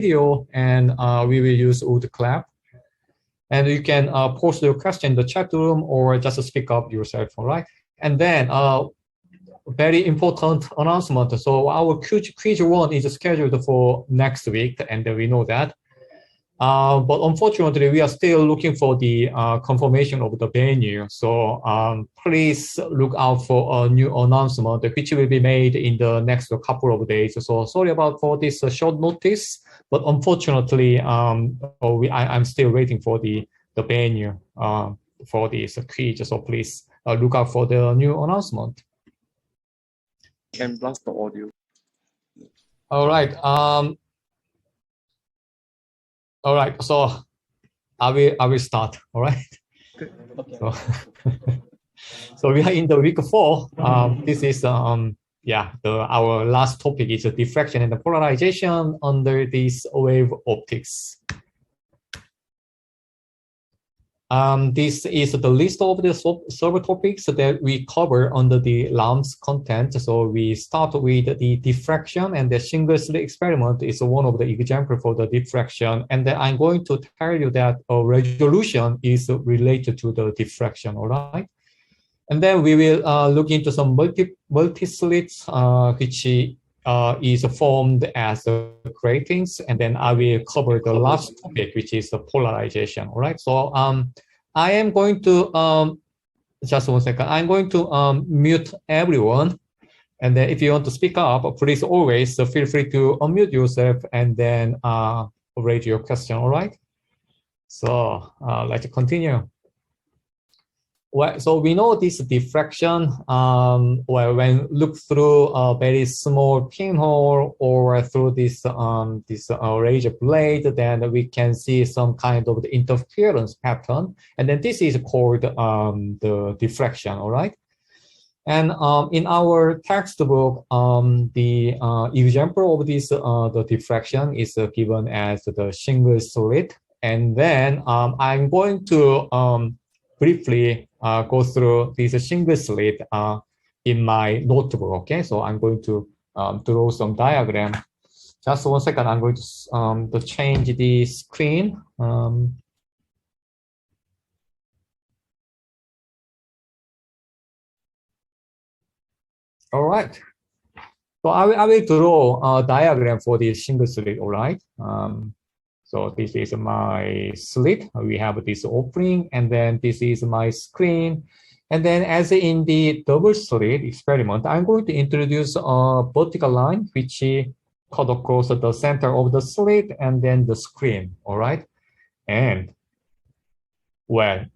video, and we will use wood clap. And you can post your question in the chat room or just speak up yourself, all right? And then very important announcement. So our quiz 1 is scheduled for next week, and we know that. But unfortunately, we are still looking for the confirmation of the venue. So please look out for a new announcement, which will be made in the next couple of days. So sorry about for this short notice, but unfortunately, I'm still waiting for the venue for this quiz. So please look out for the new announcement. Can blast the audio. All right. All right, so I will start. All right. Okay. So we are in the week 4. This is our last topic is diffraction and the polarization under this wave optics. This is the list of the server topics that we cover under the LAMS content. So we start with the diffraction, and the single slit experiment is one of the examples for the diffraction. And then I'm going to tell you that resolution is related to the diffraction, all right? And then we will look into some multi-slits, which is formed as gratings, and then I will cover the last topic, which is the polarization. All right. So I am going to just 1 second. I'm going to mute everyone, and then if you want to speak up, please always feel free to unmute yourself and then raise your question. All right. So let's continue. Well, so we know this diffraction, when look through a very small pinhole or through this razor blade, then we can see some kind of the interference pattern, and then this is called the diffraction. All right. And in our textbook, the example of this the diffraction is given as the single slit, and then I'm going to briefly go through this single slit in my notebook. Okay, so I'm going to draw some diagram. Just 1 second. I'm going to change the screen. All right. So I will draw a diagram for the single slit. All right. So this is my slit. We have this opening, and then this is my screen. And then as in the double slit experiment, I'm going to introduce a vertical line which cut across the center of the slit and then the screen, all right? And well,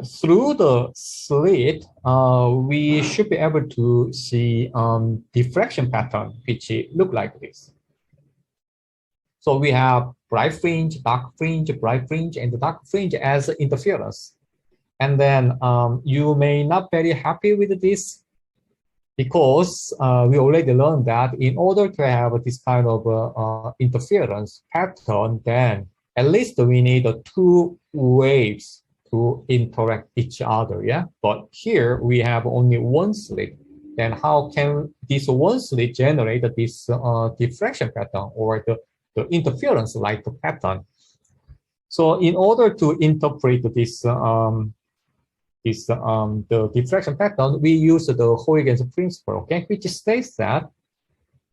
through the slit, we should be able to see diffraction pattern which look like this. So we have bright fringe, dark fringe, bright fringe, and the dark fringe as interference. And then you may not be very happy with this because we already learned that in order to have this kind of interference pattern, then at least we need 2 waves to interact each other, yeah? But here we have only 1 slit. Then how can this 1 slit generate this diffraction pattern or the interference like pattern? So in order to interpret this the diffraction pattern, we use the Huygens principle, okay, which states that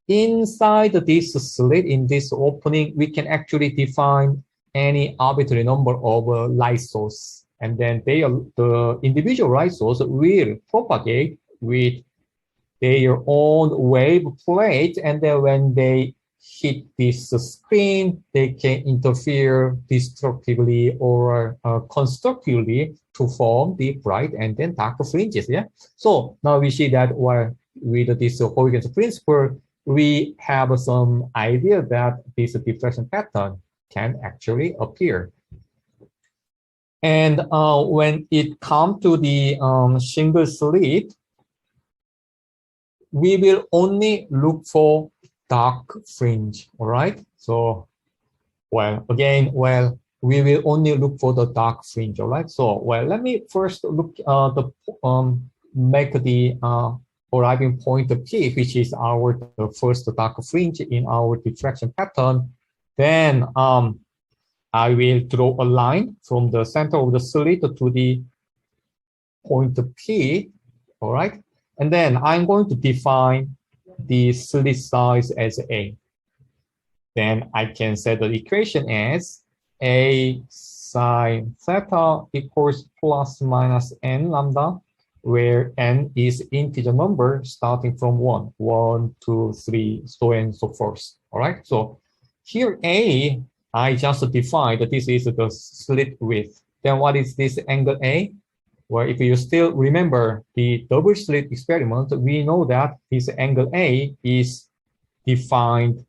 inside this slit, in this opening, we can actually define any arbitrary number of light sources, and then the individual light source will propagate with their own wave plate, and then when they hit this screen, they can interfere destructively or constructively to form the bright and then dark fringes. Yeah. So now we see that with this Huygens principle, we have some idea that this diffraction pattern can actually appear. And when it comes to the single slit, we will only look for dark fringe, all right? So, we will only look for the dark fringe, all right? So, let me first look make the arriving point P, which is the first dark fringe in our diffraction pattern. Then I will draw a line from the center of the slit to the point P, all right? And then I'm going to define the slit size as A. Then I can set the equation as A sine theta equals plus minus n lambda, where n is integer number starting from 1, 1, 2, 3, so on and so forth. All right, so here A, I just defined that this is the slit width. Then what is this angle A? Well, if you still remember the double slit experiment, we know that this angle A is defined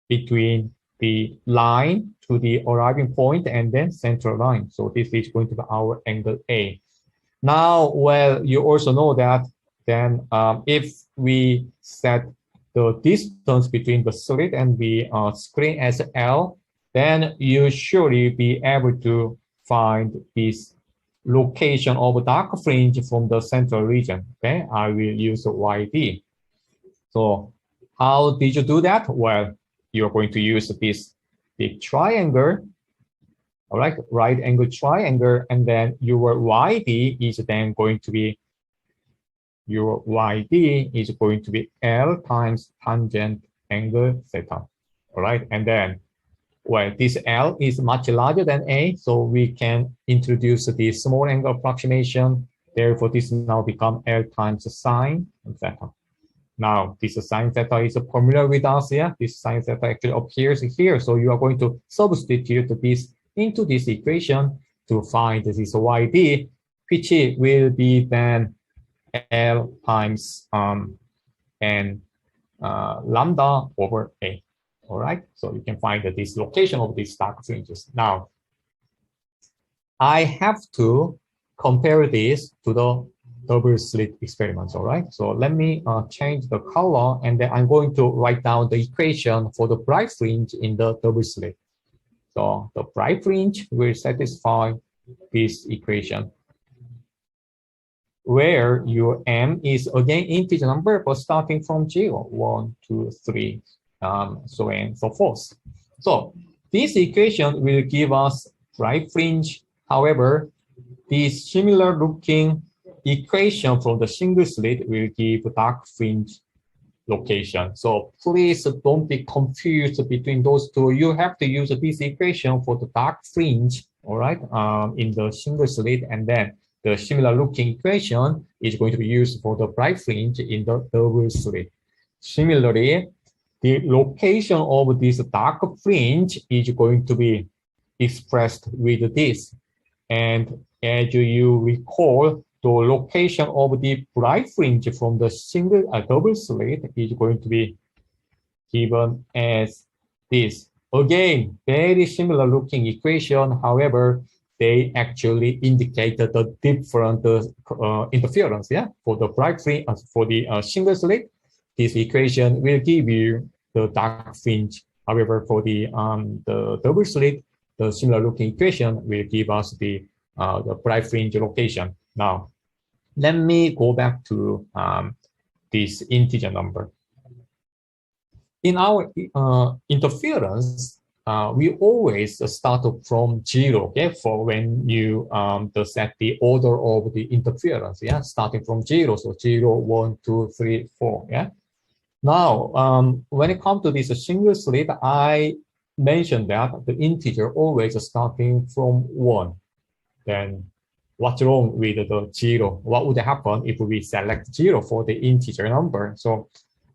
between the line to the arriving point and then central line. So this is going to be our angle A. Now, well, you also know that then if we set the distance between the slit and the screen as L, then you surely be able to find this location of dark fringe from the central region. Okay, I will use YD. So how did you do that? Well, you're going to use this big triangle, all right, right angle triangle, and then your YD is then going to be L times tangent angle theta, all right, and then well, this L is much larger than A, so we can introduce the small angle approximation. Therefore, this now become L times sine theta. Now, this sine theta is familiar with us here. This sine theta actually appears here. So you are going to substitute this into this equation to find this YD, which will be then L times n lambda over A. All right, so you can find this location of these dark fringes. Now, I have to compare this to the double slit experiments, all right? So let me change the color, and then I'm going to write down the equation for the bright fringe in the double slit. So the bright fringe will satisfy this equation, where your m is again integer number, but starting from 0, 1, 2, 3, so on and so forth. So this equation will give us bright fringe. However, the similar looking equation from the single slit will give dark fringe location. So please don't be confused between those two. You have to use this equation for the dark fringe, all right, in the single slit, and then the similar looking equation is going to be used for the bright fringe in the double slit. Similarly, the location of this dark fringe is going to be expressed with this. And as you recall, the location of the bright fringe from the single double slit is going to be given as this. Again, very similar looking equation. However, they actually indicate the different interference. Yeah, for the bright fringe, for the single slit, this equation will give you the dark fringe. However, for the double slit, the similar looking equation will give us the bright fringe location. Now, let me go back to this integer number. In our interference, we always start from 0, okay, for when you set the order of the interference, yeah, starting from 0, so 0, 1, 2, 3, 4, yeah. Now, when it comes to this single slit, I mentioned that the integer always starting from 1. Then what's wrong with the 0? What would happen if we select 0 for the integer number? So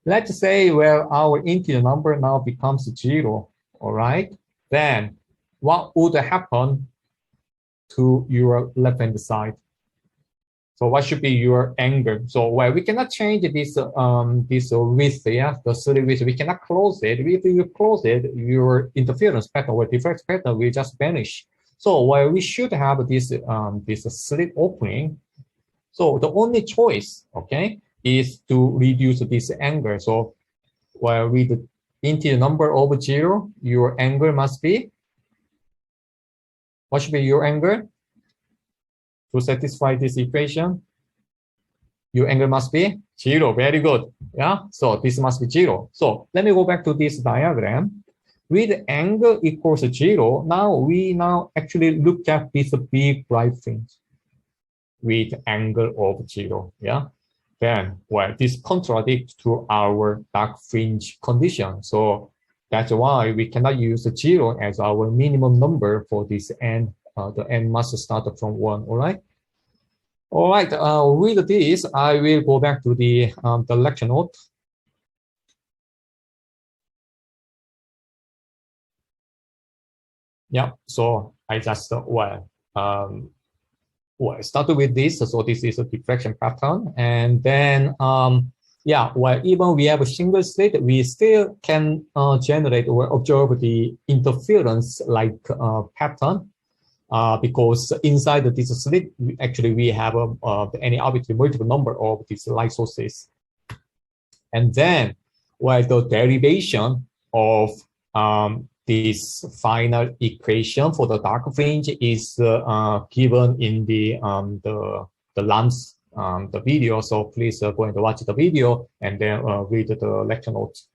let's say, well, our integer number now becomes 0, all right? Then what would happen to your left-hand side? So what should be your angle? So well, we cannot change this this width, yeah, the slit width. We cannot close it. If you close it, your interference pattern or diffraction pattern will just vanish. So while we should have this this slit opening, so the only choice, okay, is to reduce this angle. So while with the integer number of 0, your angle must be, what should be your angle to satisfy this equation? Your angle must be 0. Very good. Yeah. So this must be 0. So let me go back to this diagram. with angle equals 0, now we actually look at this big bright fringe with angle of 0, yeah? Then, well, this contradicts to our dark fringe condition. So that's why we cannot use 0 as our minimum number for this n. The n must start from 1, all right? All right, with this, I will go back to the lecture note. Yeah, so I just, started with this. So this is a diffraction pattern. And then, yeah, well, even we have a single slit, we still can generate or observe the interference like pattern. Because inside this slit, actually we have any arbitrary multiple number of these light sources. And then, well, the derivation of this final equation for the dark fringe is given in the LAMS the video. So please go and watch the video and then read the lecture notes.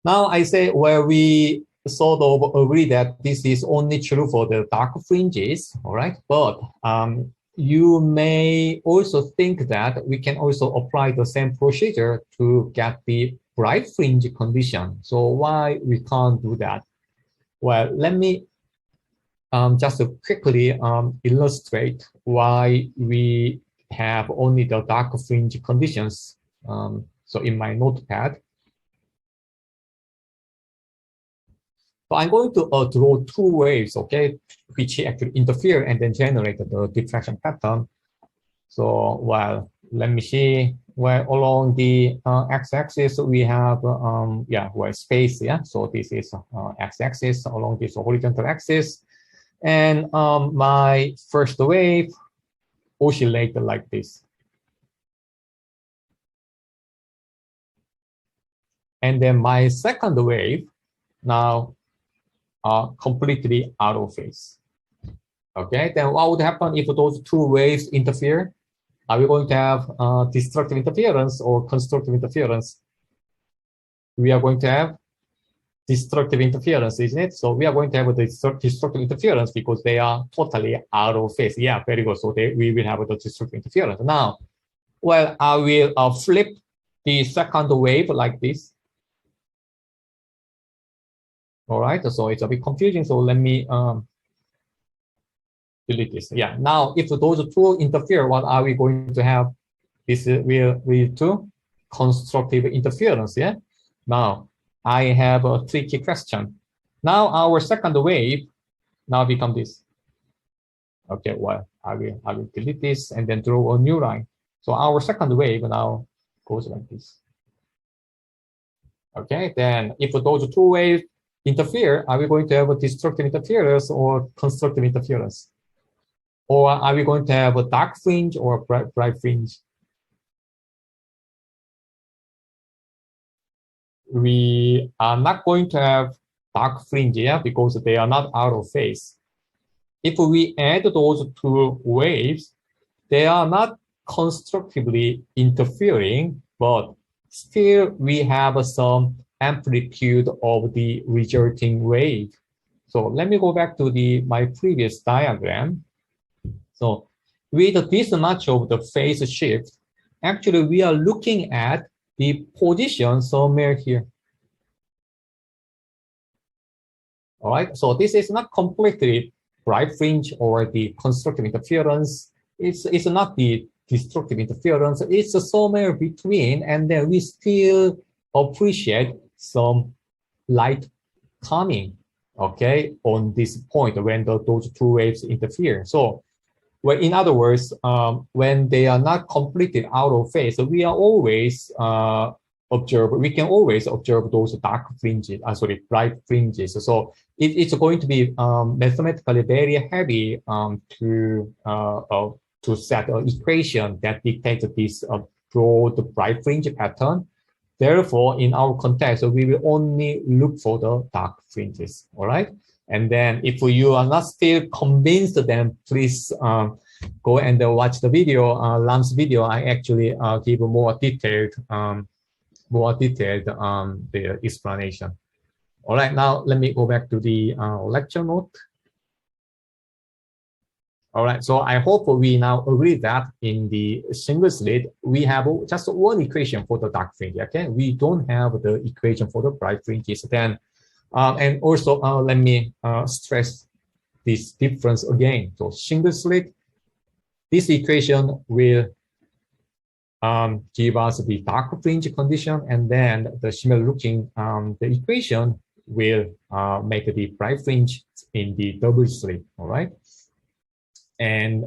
Now I say, well, we sort of agree that this is only true for the dark fringes, all right? But you may also think that we can also apply the same procedure to get the bright fringe condition. So why we can't do that? Well, let me just quickly illustrate why we have only the dark fringe conditions. So in my notepad, so I'm going to draw two waves, okay, which actually interfere and then generate the diffraction pattern. So, well, let me see. Well, along the x-axis we have, space, yeah. So this is x-axis along this horizontal axis, and my first wave oscillated like this, and then my second wave now are completely out of phase. Okay, then what would happen if those two waves interfere? Are we going to have destructive interference or constructive interference? We are going to have destructive interference, isn't it? So we are going to have a destructive interference because they are totally out of phase. Yeah, very good. So we will have a destructive interference. Now, well, I will flip the second wave like this. All right, so it's a bit confusing. So let me delete this. Yeah, now if those two interfere, what are we going to have? This will lead to constructive interference. Yeah. Now I have a tricky question. Now our second wave now become this. Okay, well, I will delete this and then draw a new line. So our second wave now goes like this. Okay, then if those two waves interfere, are we going to have a destructive interference or constructive interference? Or are we going to have a dark fringe or a bright fringe? We are not going to have dark fringe, yeah, because they are not out of phase. If we add those two waves, they are not constructively interfering, but still we have some amplitude of the resulting wave. So let me go back to my previous diagram. So with this much of the phase shift, actually we are looking at the position somewhere here. All right, so this is not completely bright fringe or the constructive interference. It's not the destructive interference. It's somewhere between, and then we still appreciate some light coming, okay, on this point when those two waves interfere. So, well, in other words, when they are not completely out of phase, so we are always we can always observe those dark fringes, bright fringes. So it's going to be mathematically very heavy to set an equation that dictates this broad bright fringe pattern. Therefore, in our context, we will only look for the dark fringes, all right? And then if you are not still convinced, then please go and watch the video, LAMS video. I actually give more detailed the explanation. All right, now let me go back to the lecture note. All right, so I hope we now agree that in the single slit, we have just one equation for the dark fringe, okay? We don't have the equation for the bright fringes. Then, and also let me stress this difference again. So single slit, this equation will give us the dark fringe condition, and then the similar looking the equation will make the bright fringe in the double slit. All right, and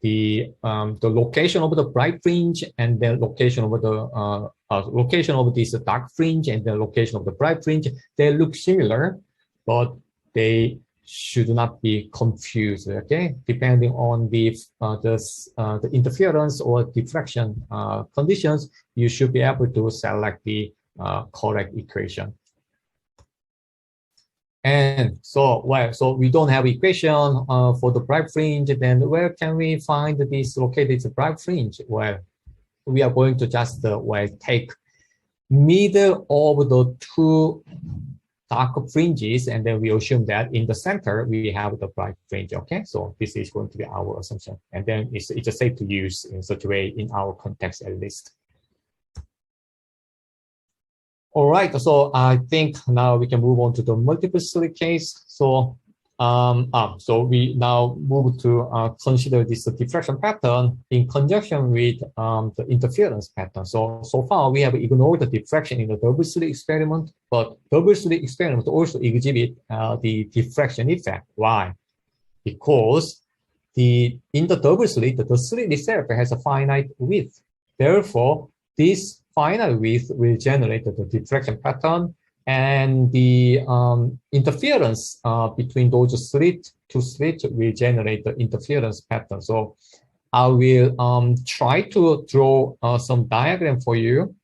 the location of the bright fringe and the location of the location of this dark fringe and the location of the bright fringe, they look similar, but they should not be confused. Okay, depending on the interference or diffraction conditions, you should be able to select the correct equation. And so, well, so we don't have equation for the bright fringe. Then where can we find this located bright fringe? Well, we are going to just take middle of the two dark fringes, and then we assume that in the center we have the bright fringe. Okay, so this is going to be our assumption, and then it's safe to use in such a way in our context at least. All right, so I think now we can move on to the multiple slit case. So, so we now move to consider this diffraction pattern in conjunction with the interference pattern. So far we have ignored the diffraction in the double slit experiment, but double slit experiment also exhibit the diffraction effect. Why? Because in the double slit, the slit itself has a finite width. Therefore, this finite width will generate the diffraction pattern, and the interference between those two slits will generate the interference pattern. So I will try to draw some diagram for you.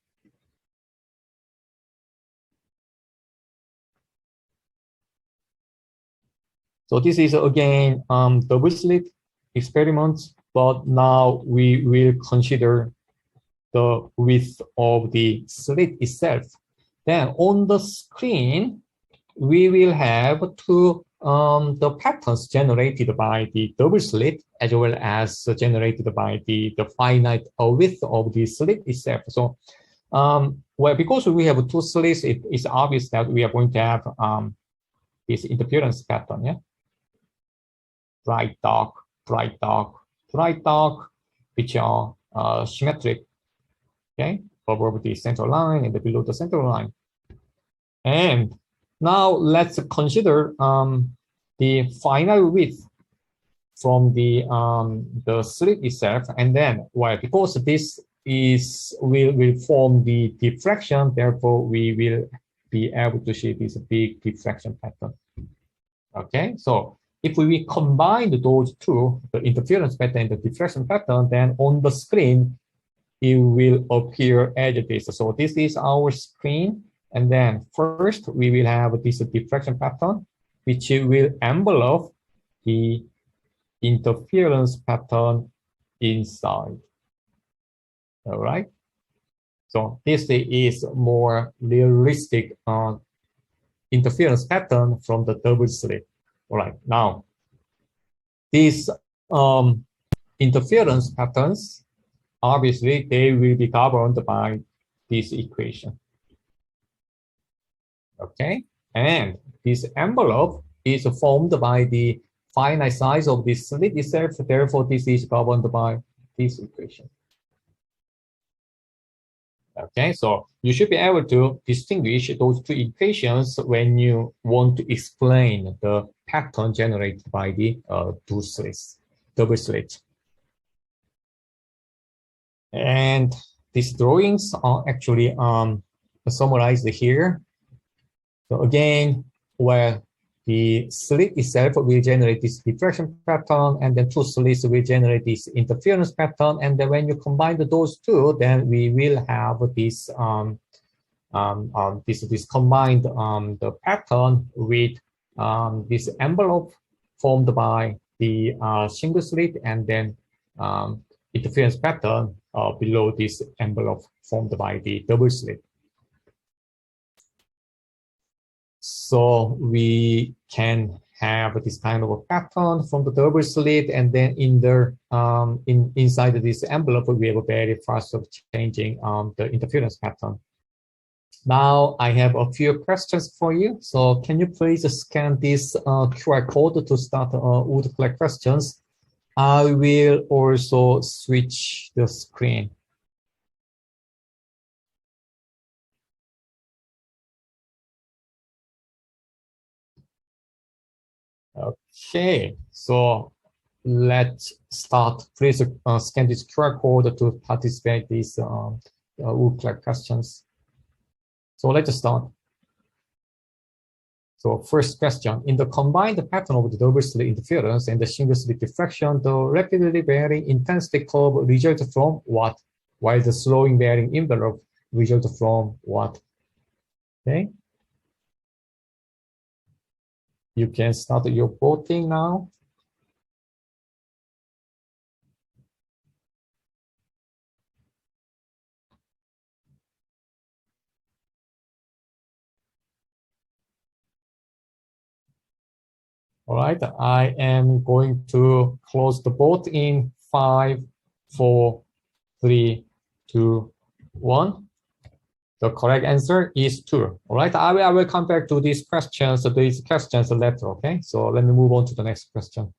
So this is again double slit experiments, but now we will consider the width of the slit itself. Then on the screen, we will have the patterns generated by the double slit as well as generated by the finite width of the slit itself. So, well, because we have two slits, it is obvious that we are going to have this interference pattern, yeah? Bright, dark, bright, dark, bright, dark, which are symmetric. Okay, above the center line and below the center line. And now let's consider the finite width from the slit itself, and then because this will form the diffraction, therefore we will be able to see this big diffraction pattern. Okay, so if we combine those two, the interference pattern and the diffraction pattern, then on the screen it will appear as this. So this is our screen. And then first we will have this diffraction pattern, which will envelop the interference pattern inside. All right. So this is more realistic interference pattern from the double slit. All right. Now, these interference patterns, obviously, they will be governed by this equation. Okay, and this envelope is formed by the finite size of this slit itself. Therefore, this is governed by this equation. Okay, so you should be able to distinguish those two equations when you want to explain the pattern generated by the two slits, double slit. And these drawings are actually summarized here. So again, where the slit itself will generate this diffraction pattern, and then two slits will generate this interference pattern. And then when you combine those two, then we will have this this combined the pattern with this envelope formed by the single slit, and then interference pattern below this envelope formed by the double slit. So we can have this kind of a pattern from the double slit, and then inside this envelope we have a very fast of changing the interference pattern. Now I have a few questions for you. So can you please scan this QR code to start would collect questions? I will also switch the screen. Okay, so let's start. Please scan this QR code to participate in these would collect questions. So let's start. So first question, in the combined pattern of the double slit interference and the single slit diffraction, the rapidly varying intensity curve results from what? While the slowing varying envelope results from what? Okay. You can start your voting now. All right, I am going to close the vote in 5, 4, 3, 2, 1. The correct answer is 2. All right, I will come back to these questions later. Okay, so let me move on to the next question.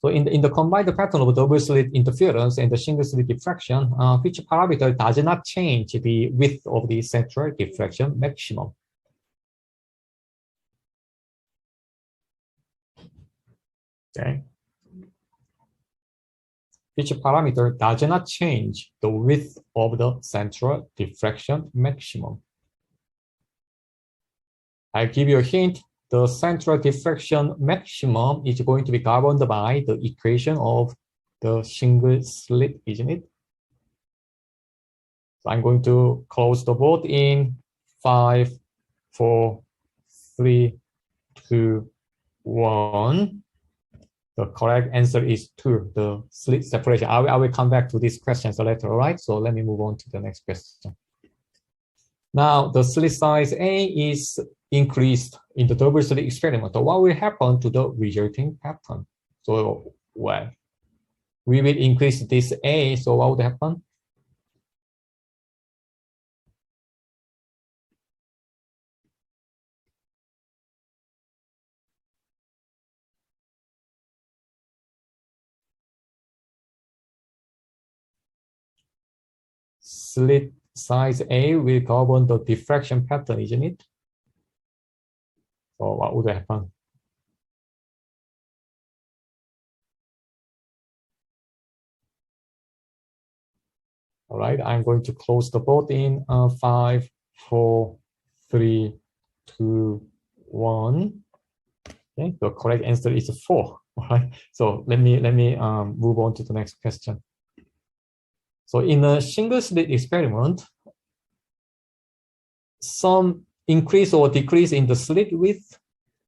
So in the combined pattern of double slit interference and the single slit diffraction, which parameter does not change the width of the central diffraction maximum? Okay. Which parameter does not change the width of the central diffraction maximum? I'll give you a hint. The central diffraction maximum is going to be governed by the equation of the single slit, isn't it? So I'm going to close the vote in 5, 4, 3, 2, 1. The correct answer is 2, the slit separation. I will come back to these questions later, all right? So let me move on to the next question. Now, the slit size A is increased in the double slit experiment. So what will happen to the resulting pattern? So, well, we will increase this A, so what would happen? Slit size A will govern the diffraction pattern, isn't it? So what would happen? All right, I'm going to close the vote in 5, 4, 3, 2, 1. Okay, the correct answer is 4. All right, so let me move on to the next question. So in a single slit experiment, some increase or decrease in the slit width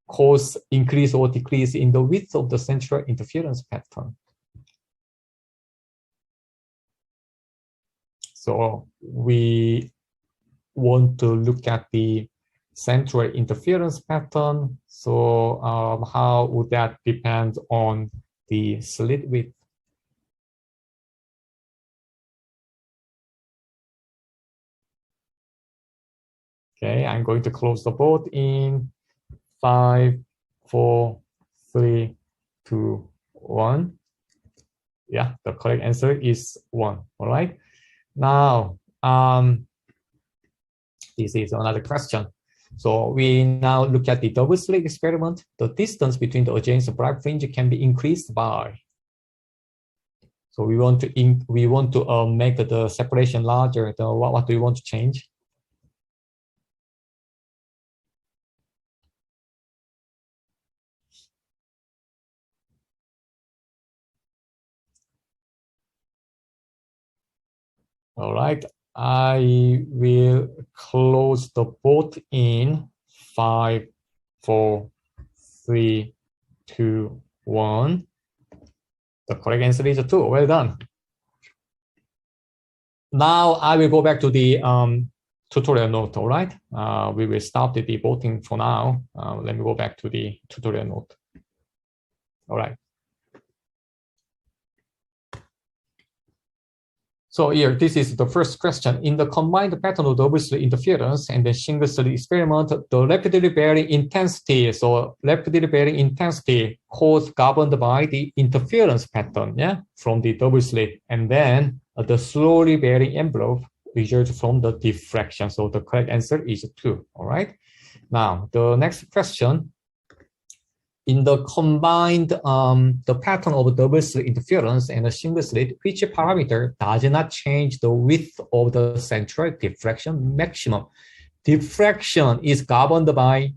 cause increase or decrease in the width of the central interference pattern. So we want to look at the central interference pattern. So how would that depend on the slit width? Okay, I'm going to close the vote in 5, 4, 3, 2, 1. Yeah, the correct answer is 1. All right. Now, this is another question. So we now look at the double slit experiment. The distance between the adjacent bright fringe can be increased by. So we want to make the separation larger. What do you want to change? All right, I will close the vote in 5, 4, 3, 2, 1. The correct answer is 2. Well done. Now I will go back to the tutorial note, all right? We will stop the debugging for now. Let me go back to the tutorial note. All right. So here, this is the first question. In the combined pattern of double slit interference and the single slit experiment, the rapidly varying intensity, so rapidly varying intensity caused governed by the interference pattern, yeah, from the double slit, and then the slowly varying envelope results from the diffraction. So the correct answer is 2, all right? Now, the next question. In the combined, the pattern of double slit interference and a single slit, which parameter does not change the width of the central diffraction maximum? Diffraction is governed by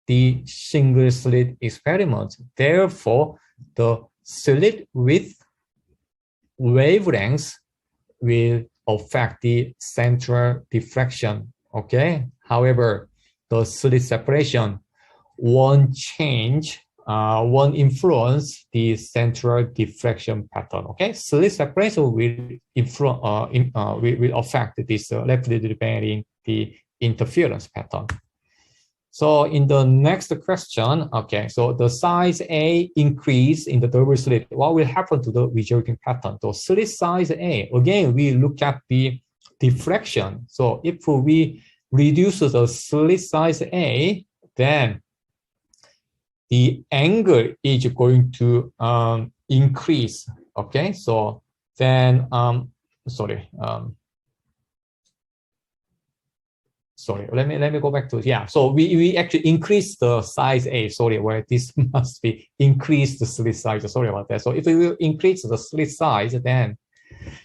the single slit experiment. Therefore, the slit width wavelength will affect the central diffraction, okay? However, the slit separation won't change, won't influence the central diffraction pattern. Okay, slit separation will affect this rapidly varying the interference pattern. So in the next question, okay, so the size A increase in the double slit. What will happen to the resulting pattern? So slit size A, again, we look at the diffraction. So if we reduce the slit size A, then the angle is going to increase. Okay, so then let me go back to it. Yeah, so we actually increase the size A. Sorry, where this must be increase the slit size. Sorry about that. So if we will increase the slit size, then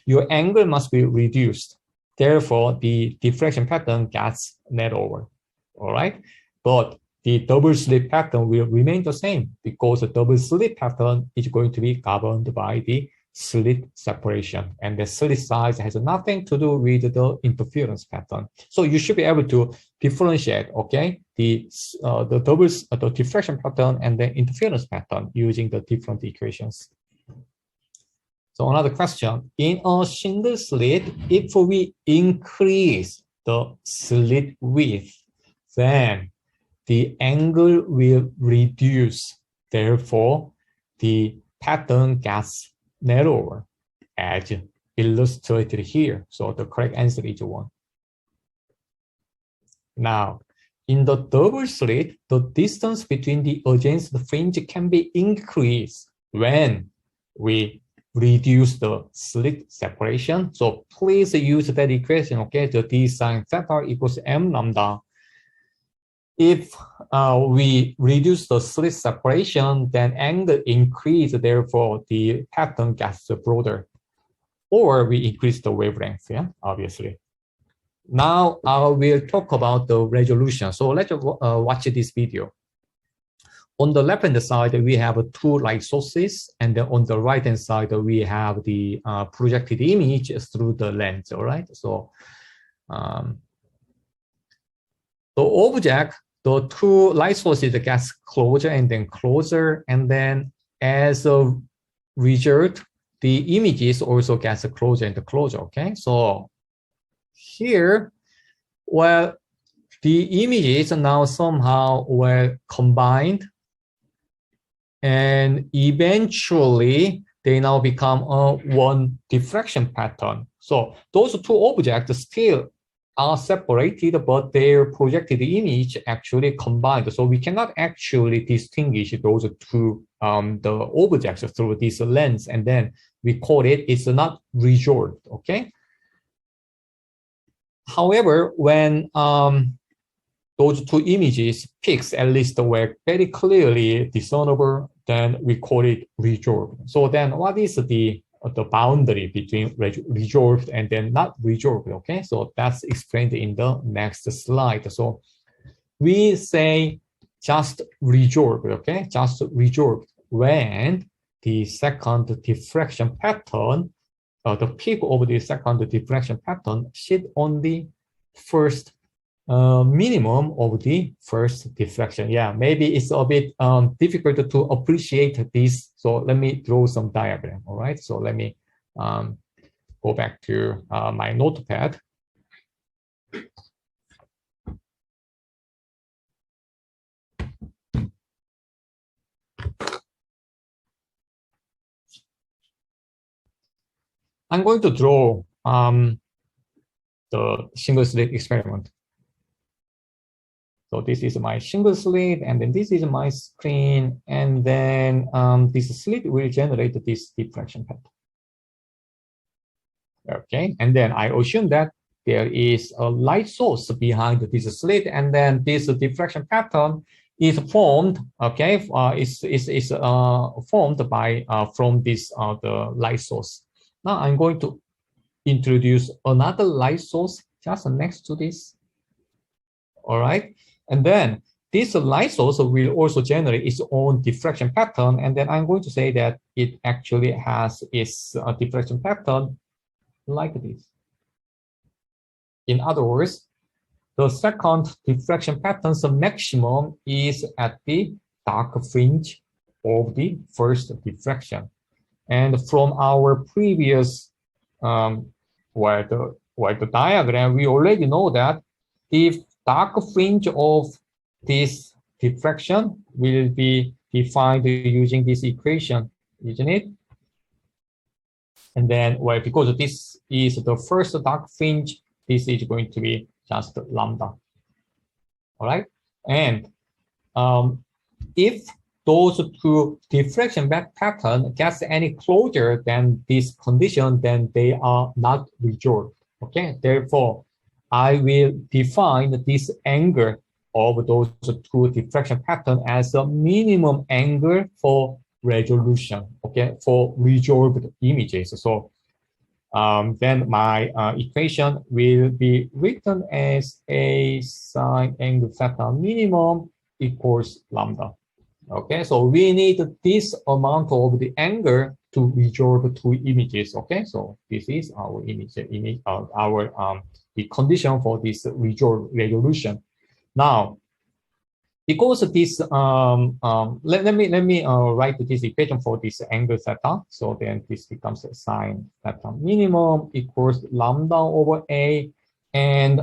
your angle must be reduced. Therefore, the diffraction pattern gets net over. All right, but the double slit pattern will remain the same because the double slit pattern is going to be governed by the slit separation, and the slit size has nothing to do with the interference pattern. So you should be able to differentiate, okay, the diffraction pattern and the interference pattern using the different equations. So another question, in a single slit, if we increase the slit width, then the angle will reduce. Therefore, the pattern gets narrower as illustrated here. So the correct answer is 1. Now, in the double slit, the distance between the adjacent fringe can be increased when we reduce the slit separation. So please use that equation, okay? The d sine theta equals m lambda. If we reduce the slit separation, then angle increase, therefore the pattern gets broader. Or we increase the wavelength, yeah, obviously. Now I will talk about the resolution. So let's watch this video. On the left-hand side, we have 2 light sources, and then on the right-hand side, we have the projected image through the lens, all right? So the object, the 2 light sources gets closer and then closer, and then as a result, the images also gets closer and closer, okay? So here, well, the images now somehow were combined, and eventually they now become one diffraction pattern. So those 2 objects still are separated, but their projected image actually combined. So we cannot actually distinguish those 2 the objects through this lens, and then we call it's not resolved, okay? However, when those 2 images peaks at least were very clearly discernible, then we call it resolved. So then what is the boundary between resolved and then not resolved, okay? So that's explained in the next slide. So we say just resolved, okay? Just resolved when the second diffraction pattern, the peak of the second diffraction pattern sit on the first minimum of the first diffraction. Yeah, maybe it's a bit difficult to appreciate this. So let me draw some diagram, all right? So let me go back to my notepad. I'm going to draw the single slit experiment. So this is my single slit, and then this is my screen, and then this slit will generate this diffraction pattern. Okay, and then I assume that there is a light source behind this slit, and then this diffraction pattern is formed. Okay, is formed by from this the light source. Now I'm going to introduce another light source just next to this. All right, and then this light source will also generate its own diffraction pattern, and then I'm going to say that it actually has its diffraction pattern like this. In other words, the second diffraction pattern's maximum is at the dark fringe of the first diffraction. And from our previous the diagram, we already know that the dark fringe of this diffraction will be defined using this equation, isn't it? And then, well, because this is the first dark fringe, this is going to be just lambda. All right. And if those two diffraction pattern gets any closer than this condition, then they are not resolved. Okay. Therefore, I will define this angle of those two diffraction pattern as a minimum angle for resolution, okay, for resolved images. So then my equation will be written as a sine angle theta minimum equals lambda. Okay, so we need this amount of the angle to resolve two images. Okay, so this is our the condition for this resolution. Now, because this let me write this equation for this angle theta. So then this becomes sine theta minimum equals lambda over a, and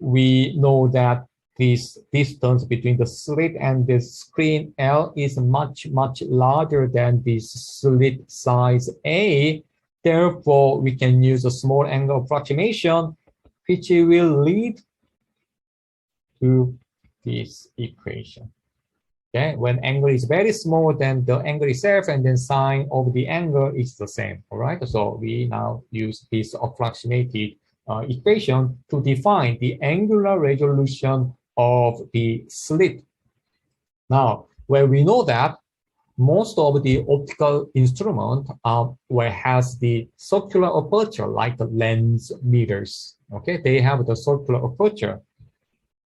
we know that this distance between the slit and the screen L is much larger than this slit size A. Therefore, we can use a small angle approximation, which will lead to this equation. Okay, when angle is very small, then the angle itself and then sine of the angle is the same. All right, so we now use this approximated equation to define the angular resolution of the slit. Now, where we know that most of the optical instrument has the circular aperture, like the lens mirrors. Okay, they have the circular aperture.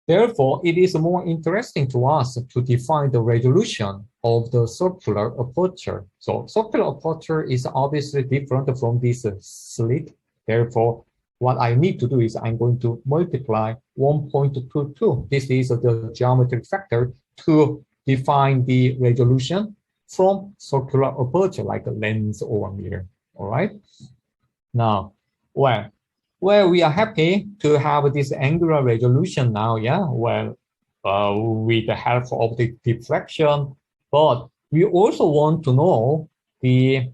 Therefore, it is more interesting to us to define the resolution of the circular aperture. So circular aperture is obviously different from this slit. Therefore, what I need to do is I'm going to multiply 1.22. This is the geometric factor to define the resolution from circular aperture, like a lens or a mirror. All right. Now, well, we are happy to have this angular resolution now, yeah, well, with the help of the diffraction, but we also want to know the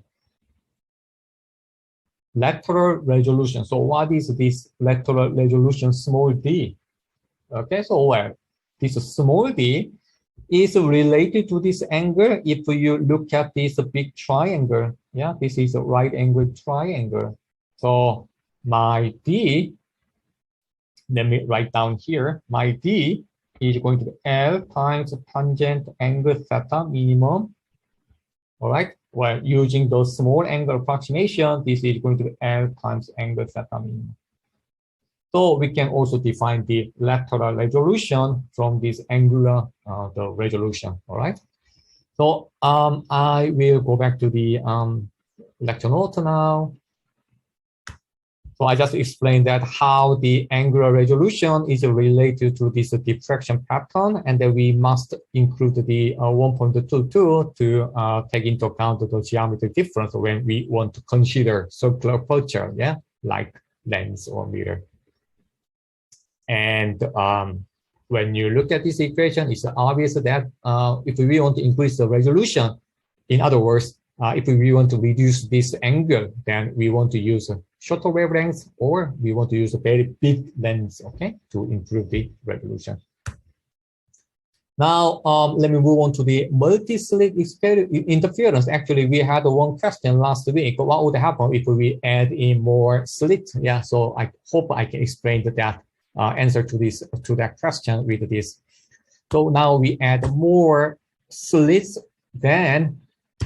lateral resolution. So what is this lateral resolution, small d? Okay, so well, this small d is related to this angle. If you look at this big triangle, yeah, this is a right angle triangle. So my d, let me write down here, my d is going to be L times tangent angle theta minimum. All right, well, using those small angle approximation, this is going to be L times angle theta minimum. So we can also define the lateral resolution from this angular the resolution. All right. So I will go back to the lecture note now. So I just explained that how the angular resolution is related to this diffraction pattern, and then we must include the 1.22 to take into account the geometric difference when we want to consider circular aperture, yeah, like lens or mirror. And when you look at this equation, it's obvious that if we want to increase the resolution, in other words, if we want to reduce this angle, then we want to use a shorter wavelength, or we want to use a very big lens, okay, to improve the resolution. Now, let me move on to the multi-slit interference. Actually, we had one question last week. What would happen if we add in more slit? Yeah, so I hope I can explain that answer to that question with this. So now we add more slits, then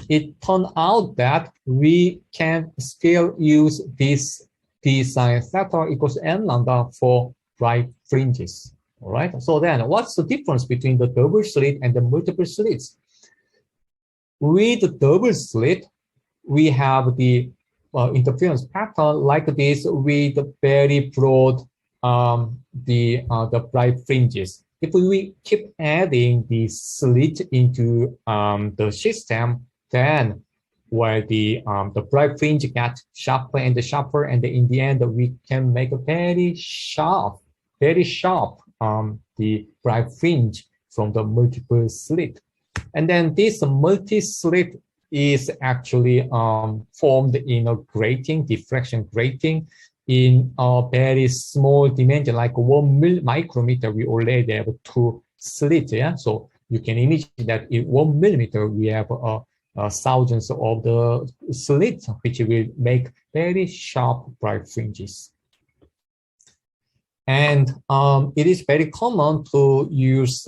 it turned out that we can still use this d sine theta equals n lambda for bright fringes. All right. So then, what's the difference between the double slit and the multiple slits? With the double slit, we have the interference pattern like this with very broad the bright fringes. If we keep adding the slit into the system, then where the bright fringe gets sharper and sharper, and in the end we can make a very sharp the bright fringe from the multiple slit. And then this multi-slit is actually formed in a grating, diffraction grating, in a very small dimension, like 1 micrometer. We already have 2 slits. Yeah, so you can imagine that in 1 millimeter we have thousands of the slits, which will make very sharp bright fringes. And it is very common to use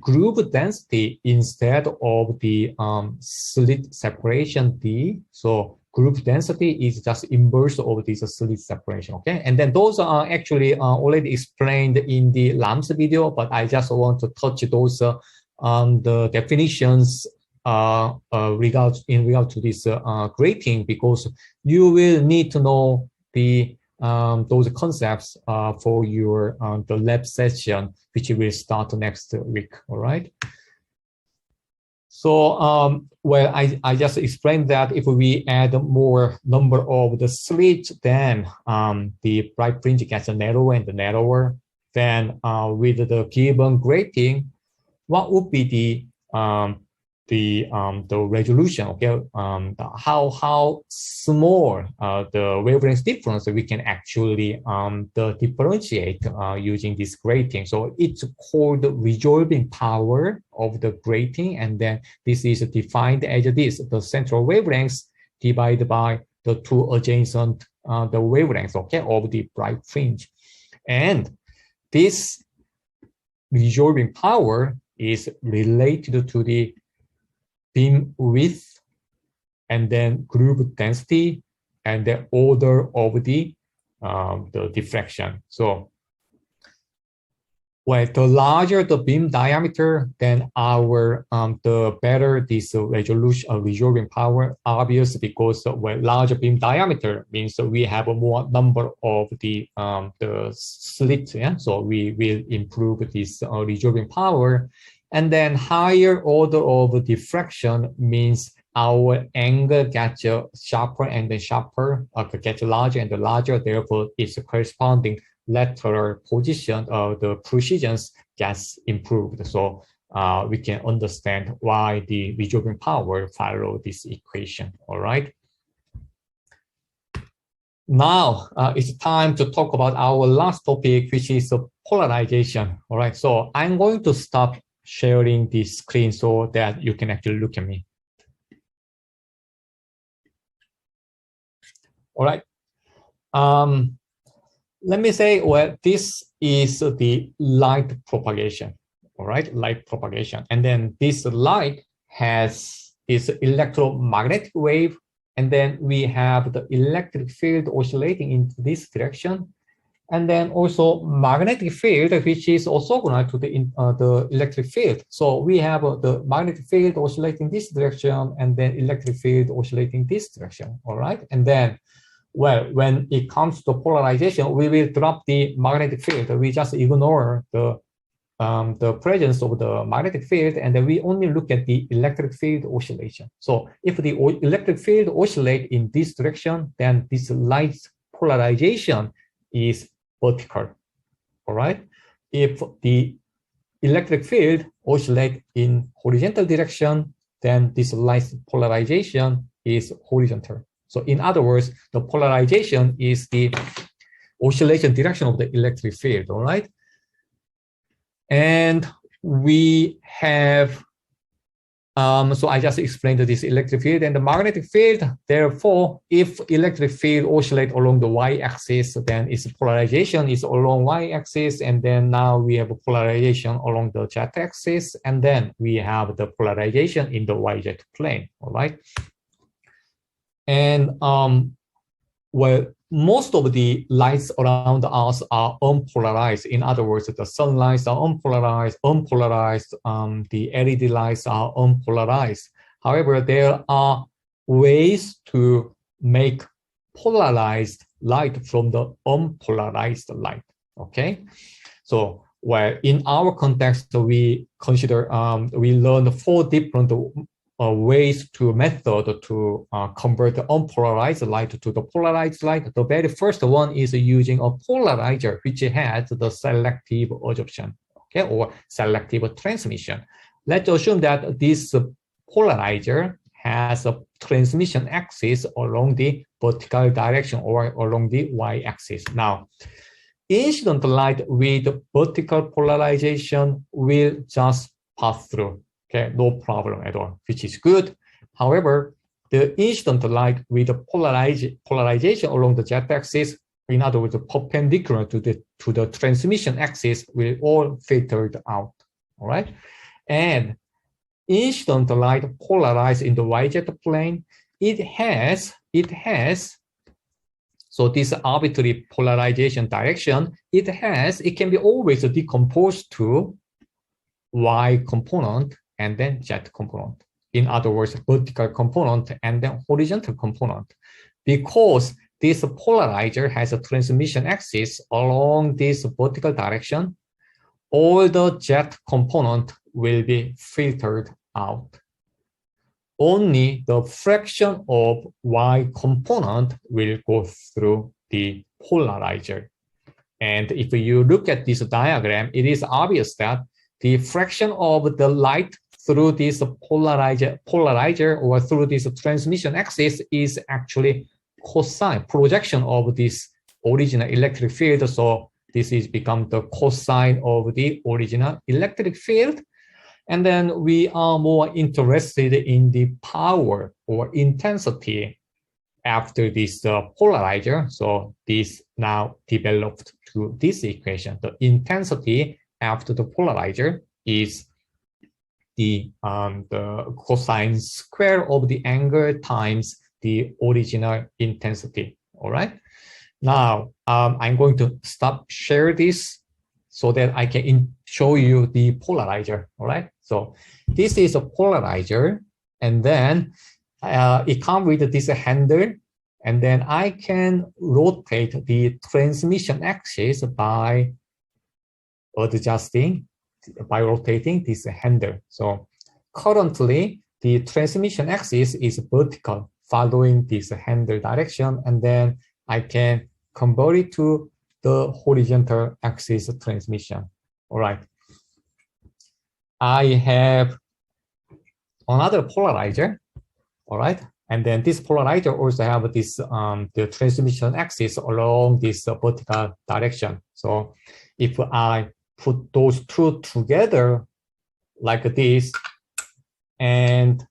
group density instead of the slit separation D. So group density is just inverse of this slit separation, okay? And then those are actually already explained in the LAMS video, but I just want to touch those the definitions in regard to this grating, because you will need to know the those concepts for your the lab session, which will start next week. All right. So well, I just explained that if we add more number of the slits, then the bright fringe gets narrower and narrower. Then with the given grating, what would be the resolution? Okay, how small the wavelength difference we can actually differentiate using this grating. So it's called the resolving power of the grating, and then this is defined as this: the central wavelengths divided by the 2 adjacent the wavelengths, okay, of the bright fringe. And this resolving power is related to the beam width, and then group density, and the order of the diffraction. So, well, the larger the beam diameter, then our the better this resolution resolving power. Obvious, because well, larger beam diameter means we have a more number of the slits. Yeah, so we will improve this resolving power. And then higher order of diffraction means our angle gets sharper and sharper, gets larger and larger. Therefore, its corresponding lateral position of the precisions gets improved. So we can understand why the resolving power follows this equation. All right. Now it's time to talk about our last topic, which is polarization. All right. So I'm going to stop sharing the screen so that you can actually look at me. All right. Let me say, well, this is the light propagation. All right, light propagation. And then this light has this electromagnetic wave, and then we have the electric field oscillating in this direction. And then also magnetic field, which is orthogonal to the electric field. So we have the magnetic field oscillating this direction, and then electric field oscillating this direction. All right. And then, well, when it comes to polarization, we will drop the magnetic field. We just ignore the presence of the magnetic field, and then we only look at the electric field oscillation. So if the electric field oscillates in this direction, then this light polarization is vertical. All right. If the electric field oscillates in horizontal direction, then this light polarization is horizontal. So in other words, the polarization is the oscillation direction of the electric field, all right? And we have, so I just explained this electric field and the magnetic field. Therefore, if electric field oscillate along the y-axis, then its polarization is along y-axis, and then now we have a polarization along the z-axis, and then we have the polarization in the yz plane, all right? And well, most of the lights around us are unpolarized. In other words, the sunlights are unpolarized, the LED lights are unpolarized. However, there are ways to make polarized light from the unpolarized light, okay? So, well, in our context, we consider, we learned 4 different ways to method to convert the unpolarized light to the polarized light. The very first one is using a polarizer which has the selective absorption, okay, or selective transmission. Let's assume that this polarizer has a transmission axis along the vertical direction or along the y-axis. Now, incident light with vertical polarization will just pass through. Okay, no problem at all, which is good. However, the incident light with the polarization along the z-axis, in other words, perpendicular to the transmission axis, will all filtered out. All right, and incident light polarized in the yz plane, it has so this arbitrary polarization direction. It can be always decomposed to y component and then z component. In other words, vertical component and then horizontal component. Because this polarizer has a transmission axis along this vertical direction, all the z component will be filtered out. Only the fraction of y component will go through the polarizer. And if you look at this diagram, it is obvious that the fraction of the light through this polarizer or through this transmission axis is actually cosine projection of this original electric field. So this is become the cosine of the original electric field. And then we are more interested in the power or intensity after this polarizer. So this now developed to this equation. The intensity after the polarizer is the cosine square of the angle times the original intensity. All right. Now I'm going to stop share this so that I can show you the polarizer. All right. So this is a polarizer, and then it comes with this handle, and then I can rotate the transmission axis by adjusting, by rotating this handle. So currently the transmission axis is vertical following this handle direction, and then I can convert it to the horizontal axis transmission. All right. I have another polarizer. All right. And then this polarizer also have this the transmission axis along this vertical direction. So if I put those two together like this, and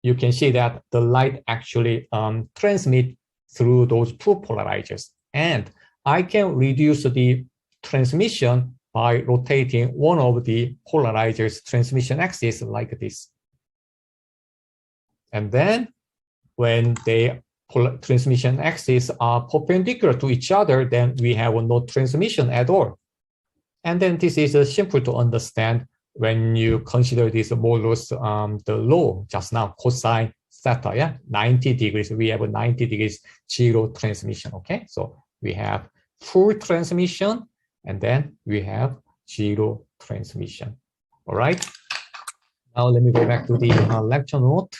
you can see that the light actually transmit through those two polarizers. And I can reduce the transmission by rotating one of the polarizers transmission axis like this. And then when the transmission axes are perpendicular to each other, then we have no transmission at all. And then this is simple to understand when you consider this modulus, the law just now, cosine theta, yeah, 90 degrees. We have a 90 degrees zero transmission, okay? So we have full transmission, and then we have zero transmission, all right? Now let me go back to the lecture note.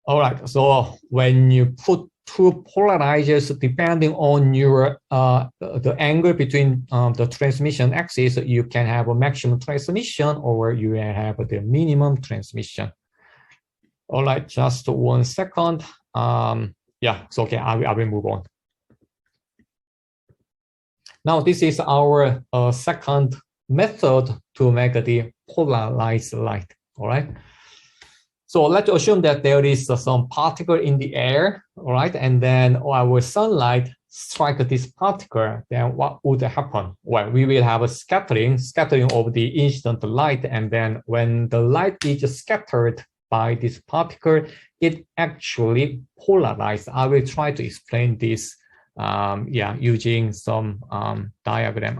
All right, so when you put two polarizers depending on your the angle between the transmission axis. You can have a maximum transmission or you have the minimum transmission. All right, just 1 second. Yeah, so okay, I will move on. Now this is our second method to make the polarized light. All right. So let's assume that there is some particle in the air, all right, and then our sunlight strike this particle, then what would happen? Well, we will have a scattering of the incident light, and then when the light is scattered by this particle, it actually polarized. I will try to explain this using some diagram.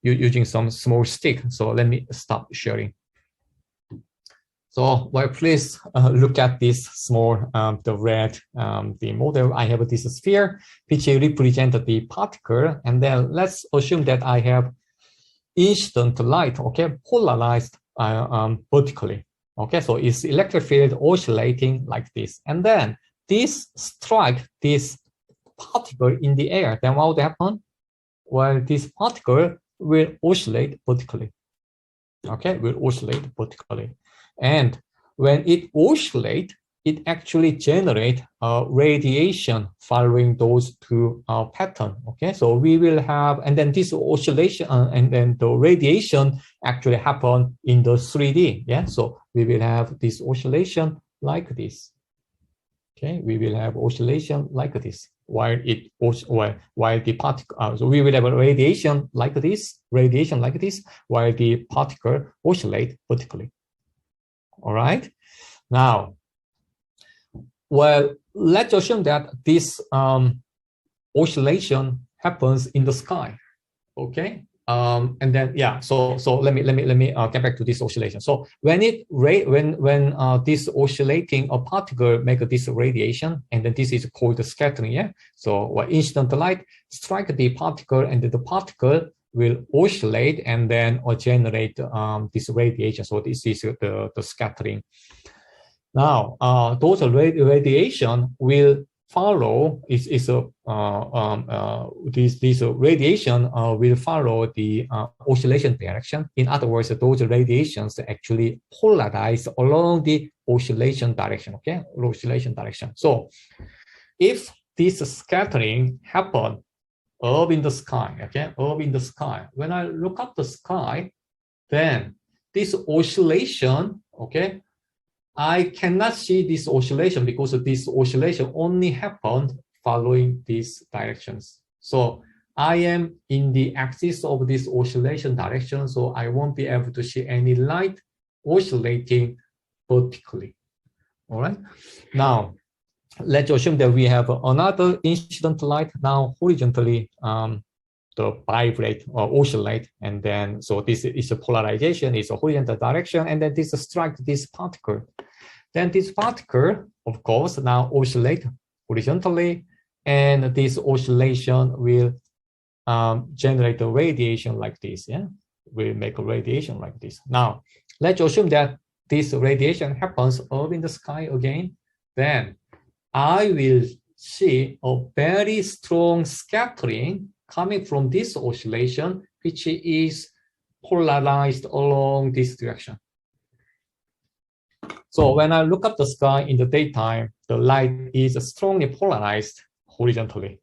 Using some small stick. So let me stop sharing. So, well, please look at this small, the red, the model. I have this sphere, which represents the particle. And then let's assume that I have incident light, okay, polarized vertically. Okay, so it's electric field oscillating like this. And then this strike this particle in the air. Then what would happen? Well, this particle will oscillate vertically. Okay, will oscillate vertically. And when it oscillates, it actually generates radiation following those two patterns. Okay, so we will have, and then this oscillation and then the radiation actually happen in the 3D. Yeah, so we will have this oscillation like this. Okay, we will have oscillation like this while the particle. So we will have a radiation like this, while the particle oscillate vertically. All right. Now, well, let's assume that this oscillation happens in the sky. Okay. And then so let me get back to this oscillation. So when this oscillating particle make this radiation, and then this is called the scattering. Yeah. So what incident light strike the particle, and the particle will oscillate and then generate this radiation. So this is the scattering. Now, those radiation will follow. This radiation will follow the oscillation direction. In other words, those radiations actually polarize along the oscillation direction. Okay, oscillation direction. So, if this scattering happen up in the sky, okay, up in the sky. When I look up the sky, then this oscillation, okay, I cannot see this oscillation because this oscillation only happened following these directions. So I am in the axis of this oscillation direction, so I won't be able to see any light oscillating vertically. All right. Now, let's assume that we have another incident light now horizontally the vibrate or oscillate, and then so this is a polarization, it's a horizontal direction, and then this strike this particle. Then this particle, of course, now oscillate horizontally, and this oscillation will generate a radiation like this. Yeah, will make a radiation like this. Now, let's assume that this radiation happens up in the sky again. Then I will see a very strong scattering coming from this oscillation, which is polarized along this direction. So when I look up the sky in the daytime, the light is strongly polarized horizontally.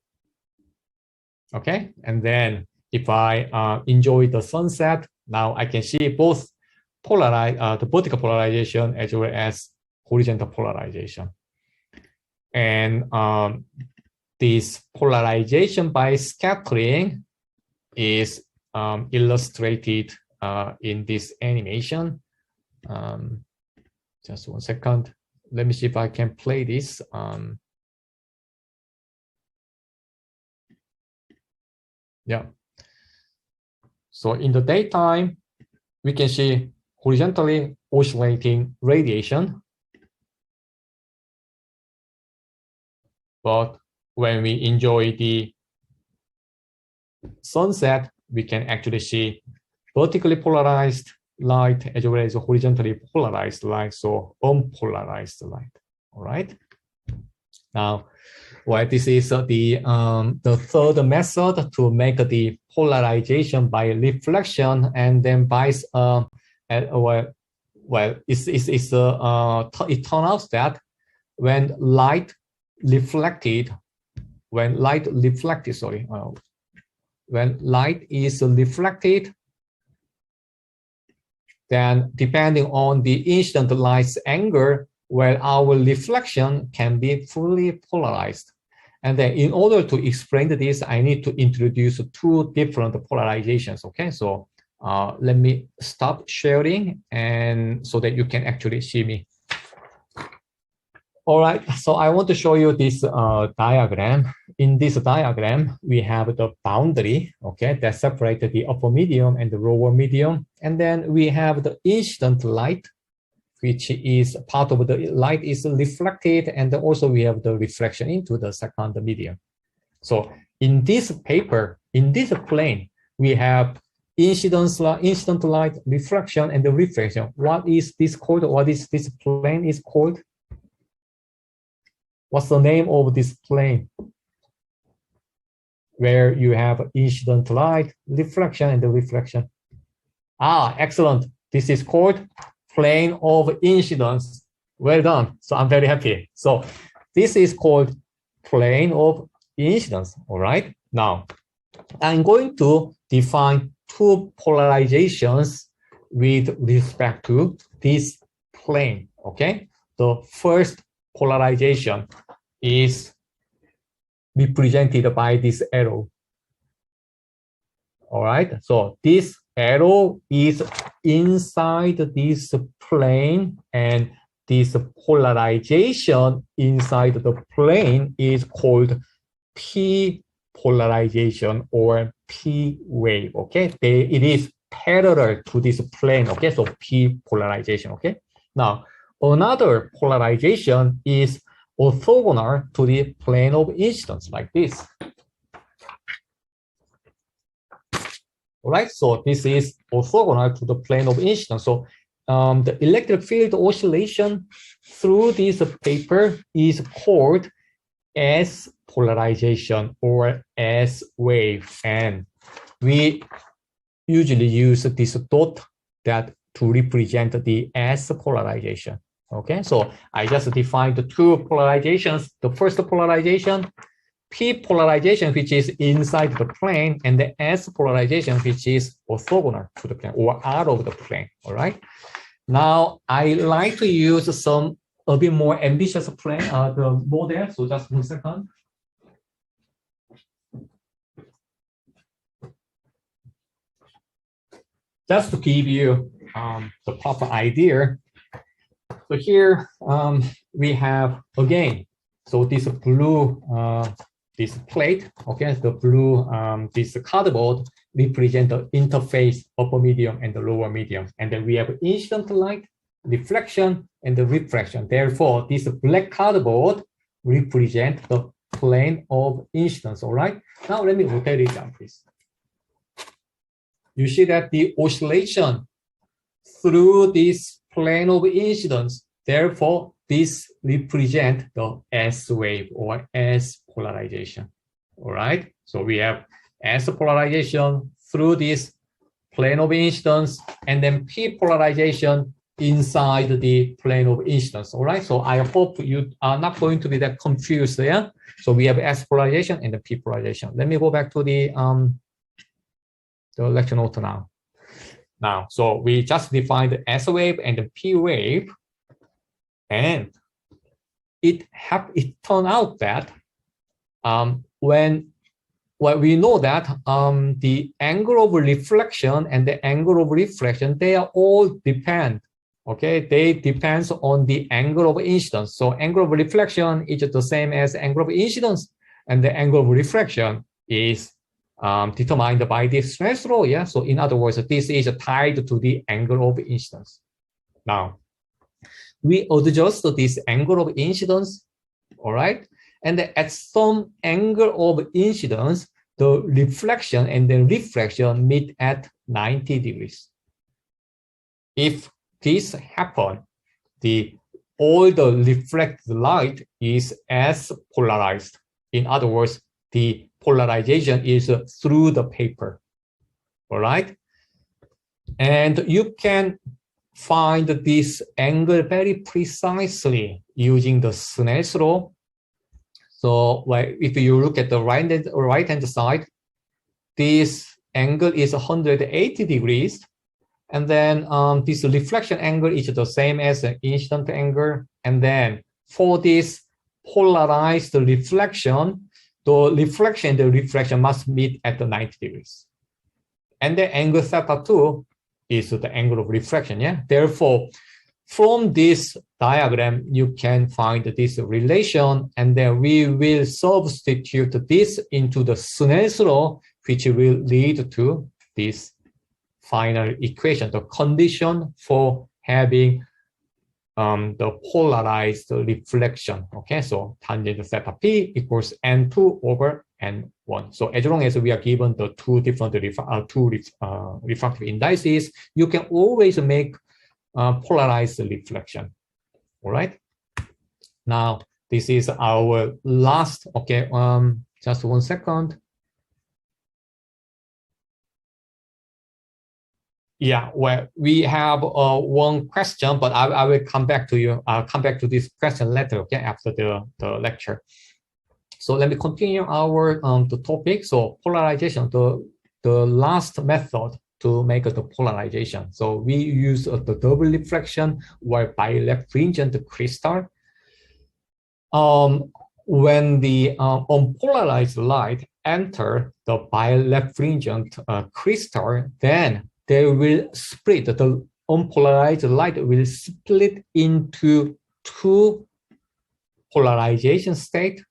Okay, and then if I enjoy the sunset, now I can see both the vertical polarization as well as horizontal polarization. And this polarization by scattering is illustrated in this animation. Just 1 second. Let me see if I can play this. Yeah. So in the daytime, we can see horizontally oscillating radiation. But when we enjoy the sunset, we can actually see vertically polarized light as well as horizontally polarized light, so unpolarized light. All right. Now, Well, this is the third method to make the polarization by reflection, and then by it turns out that when light reflected, when light is reflected, then depending on the incident light's angle, well, our reflection can be fully polarized. And then in order to explain this, I need to introduce two different polarizations, okay? So let me stop sharing and so that you can actually see me. All right, so I want to show you this diagram. In this diagram, we have the boundary, okay, that separates the upper medium and the lower medium. And then we have the incident light, which is part of the light is reflected, and also we have the reflection into the second medium. So in this paper, in this plane, we have incident light, reflection, and the reflection. What is this called? What is this plane is called? What's the name of this plane? Where you have incident light, reflection, and the reflection. Ah, excellent. This is called plane of incidence. Well done. So I'm very happy. So this is called plane of incidence. All right. Now, I'm going to define two polarizations with respect to this plane. Okay. The first polarization is represented by this arrow. All right. So this arrow is inside this plane, and this polarization inside the plane is called P polarization or P wave. Okay. It is parallel to this plane. Okay. So P polarization. Okay. Now, another polarization is orthogonal to the plane of incidence, like this. All right, so this is orthogonal to the plane of incidence. So the electric field oscillation through this paper is called S polarization or S wave, and we usually use this dot that to represent the S polarization. Okay, so I just defined the two polarizations. The first polarization, P polarization, which is inside the plane, and the S polarization, which is orthogonal to the plane or out of the plane. All right. Now I like to use a bit more ambitious plane, the model. So just 1 second. Just to give you the proper idea. So here we have again, so this blue, this plate, okay, the blue, this cardboard represent the interface upper medium and the lower medium. And then we have incident light, reflection, and the refraction. Therefore, this black cardboard represent the plane of incidence, all right? Now let me rotate it down, please. You see that the oscillation through this plane of incidence, therefore, this represent the S wave or S polarization. All right. So we have S polarization through this plane of incidence, and then P polarization inside the plane of incidence. All right. So I hope you are not going to be that confused there. So we have S polarization and the P polarization. Let me go back to the lecture note now. So we just defined the S wave and the P wave, and it turned out that when we know that the angle of reflection and the angle of reflection, they are all depend. Okay, they depends on the angle of incidence. So angle of reflection is the same as angle of incidence, and the angle of refraction is determined by the stress law. Yeah. So in other words, this is tied to the angle of incidence. Now, we adjust this angle of incidence, all right? And at some angle of incidence, the reflection and the refraction meet at 90 degrees. If this happens, all the reflected light is S polarized. In other words, the polarization is through the paper. All right. And you can find this angle very precisely using the Snell's law. So if you look at the right-hand side, this angle is 180 degrees. And then this reflection angle is the same as the incident angle. And then for this polarized reflection, the reflection and the refraction must meet at the 90 degrees. And the angle theta 2 is the angle of refraction. Yeah. Therefore, from this diagram, you can find this relation, and then we will substitute this into the Snell's law, which will lead to this final equation, the condition for having the polarized reflection. Okay, so tangent theta p equals n2 over n1. So as long as we are given the two different refractive indices, you can always make polarized reflection. All right. Now this is our last. Okay. Just 1 second. Yeah, well, we have one question, but I will come back to you. I'll come back to this question later, okay, after the lecture. So let me continue our the topic. So polarization, the last method to make the polarization. So we use the double reflection or birefringent crystal. When the unpolarized light enter the birefringent crystal, then they will split, the unpolarized light will split into two polarization states,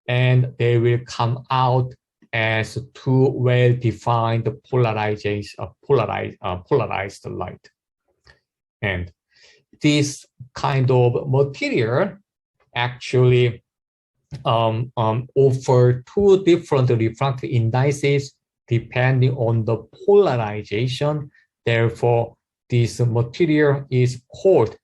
and they will come out as two well-defined polarized light. And this kind of material actually offer two different refractive indices depending on the polarization. Therefore, this material is called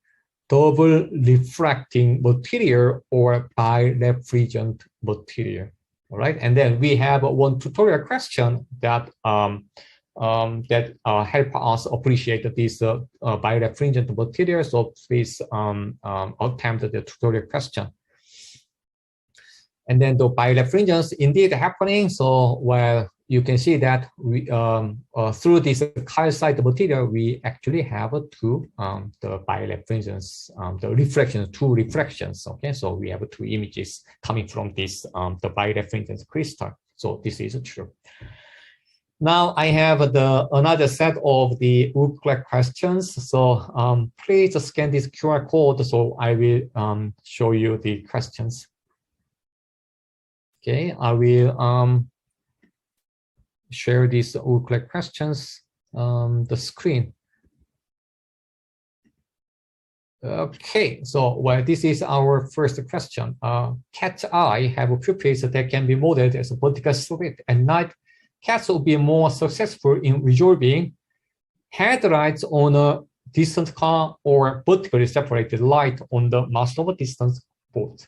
double refracting material or birefringent material. All right, and then we have one tutorial question that help us appreciate this birefringent material. So please attempt the tutorial question. And then the birefringence indeed happening. So well, you can see that we through this calcite material, we actually have two the birefringence, the reflections, two reflections. Okay, so we have two images coming from this the birefringence crystal. So this is true. Now I have another set of the UCLAC questions. So please scan this QR code. So I will show you the questions. Okay, I will share these UCLAC questions the screen. Okay, so well, this is our first question. Cat's eye have pupils that can be modeled as a vertical slit. At night, cats will be more successful in resolving headlights on a distant car or vertically separated light on the master of a distance boat.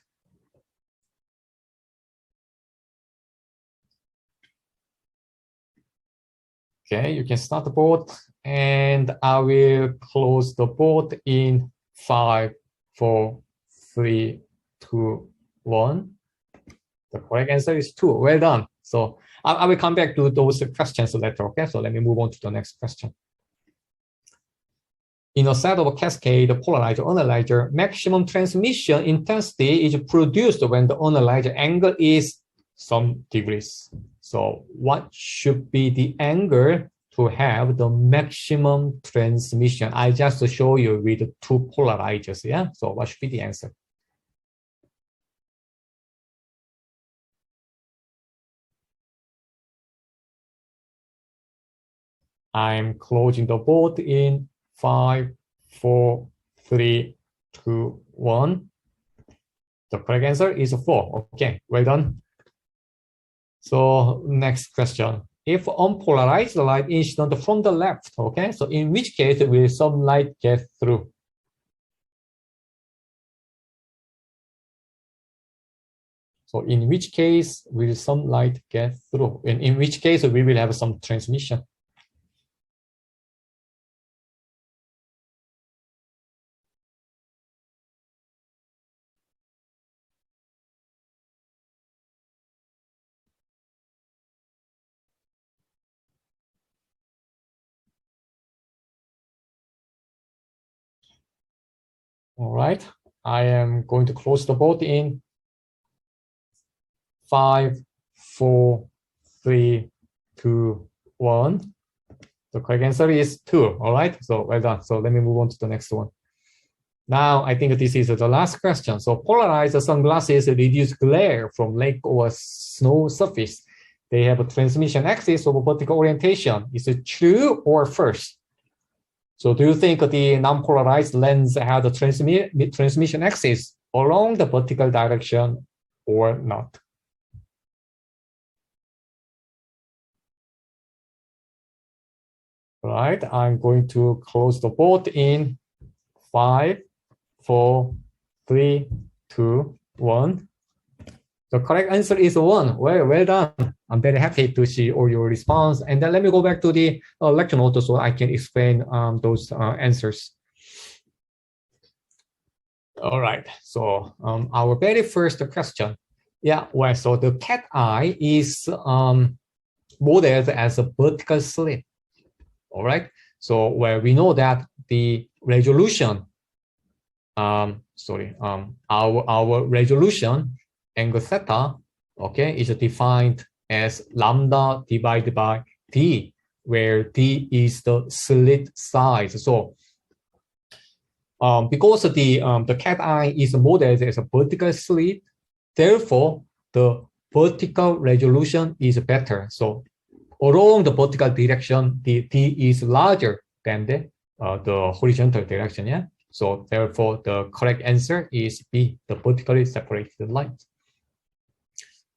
Okay, you can start the board, and I will close the board in 5, 4, 3, 2, 1. The correct answer is 2. Well done. So I will come back to those questions later. Okay, so let me move on to the next question. In a set of a cascade polarizer analyzer, maximum transmission intensity is produced when the analyzer angle is some degrees. So what should be the angle to have the maximum transmission? I just show you with two polarizers. Yeah. So what should be the answer? I'm closing the board in 5, 4, 3, 2, 1. The correct answer is 4. Okay, well done. So next question. If unpolarized light incident from the left, okay, so in which case will some light get through? So in which case will some light get through? And in which case we will have some transmission? All right, I am going to close the board in 5, 4, 3, 2, 1. The correct answer is 2. All right, so well done. So let me move on to the next one. Now, I think this is the last question. So polarized sunglasses reduce glare from lake or snow surface. They have a transmission axis of vertical orientation. Is it true or false? So do you think the non-polarized lens has a transmission axis along the vertical direction or not? All right, I'm going to close the board in 5, 4, 3, 2, 1. The correct answer is 1. Well done. I'm very happy to see all your response. And then let me go back to the lecture notes so I can explain those answers. All right. So our very first question. Yeah, well, so the cat eye is modeled as a vertical slit. All right. So where we know that the resolution, our resolution angle theta, okay, is defined as lambda divided by d, where d is the slit size. So because the cat eye is modeled as a vertical slit, therefore the vertical resolution is better. So along the vertical direction, the d is larger than the horizontal direction. Yeah. So therefore, the correct answer is B, the vertically separated light.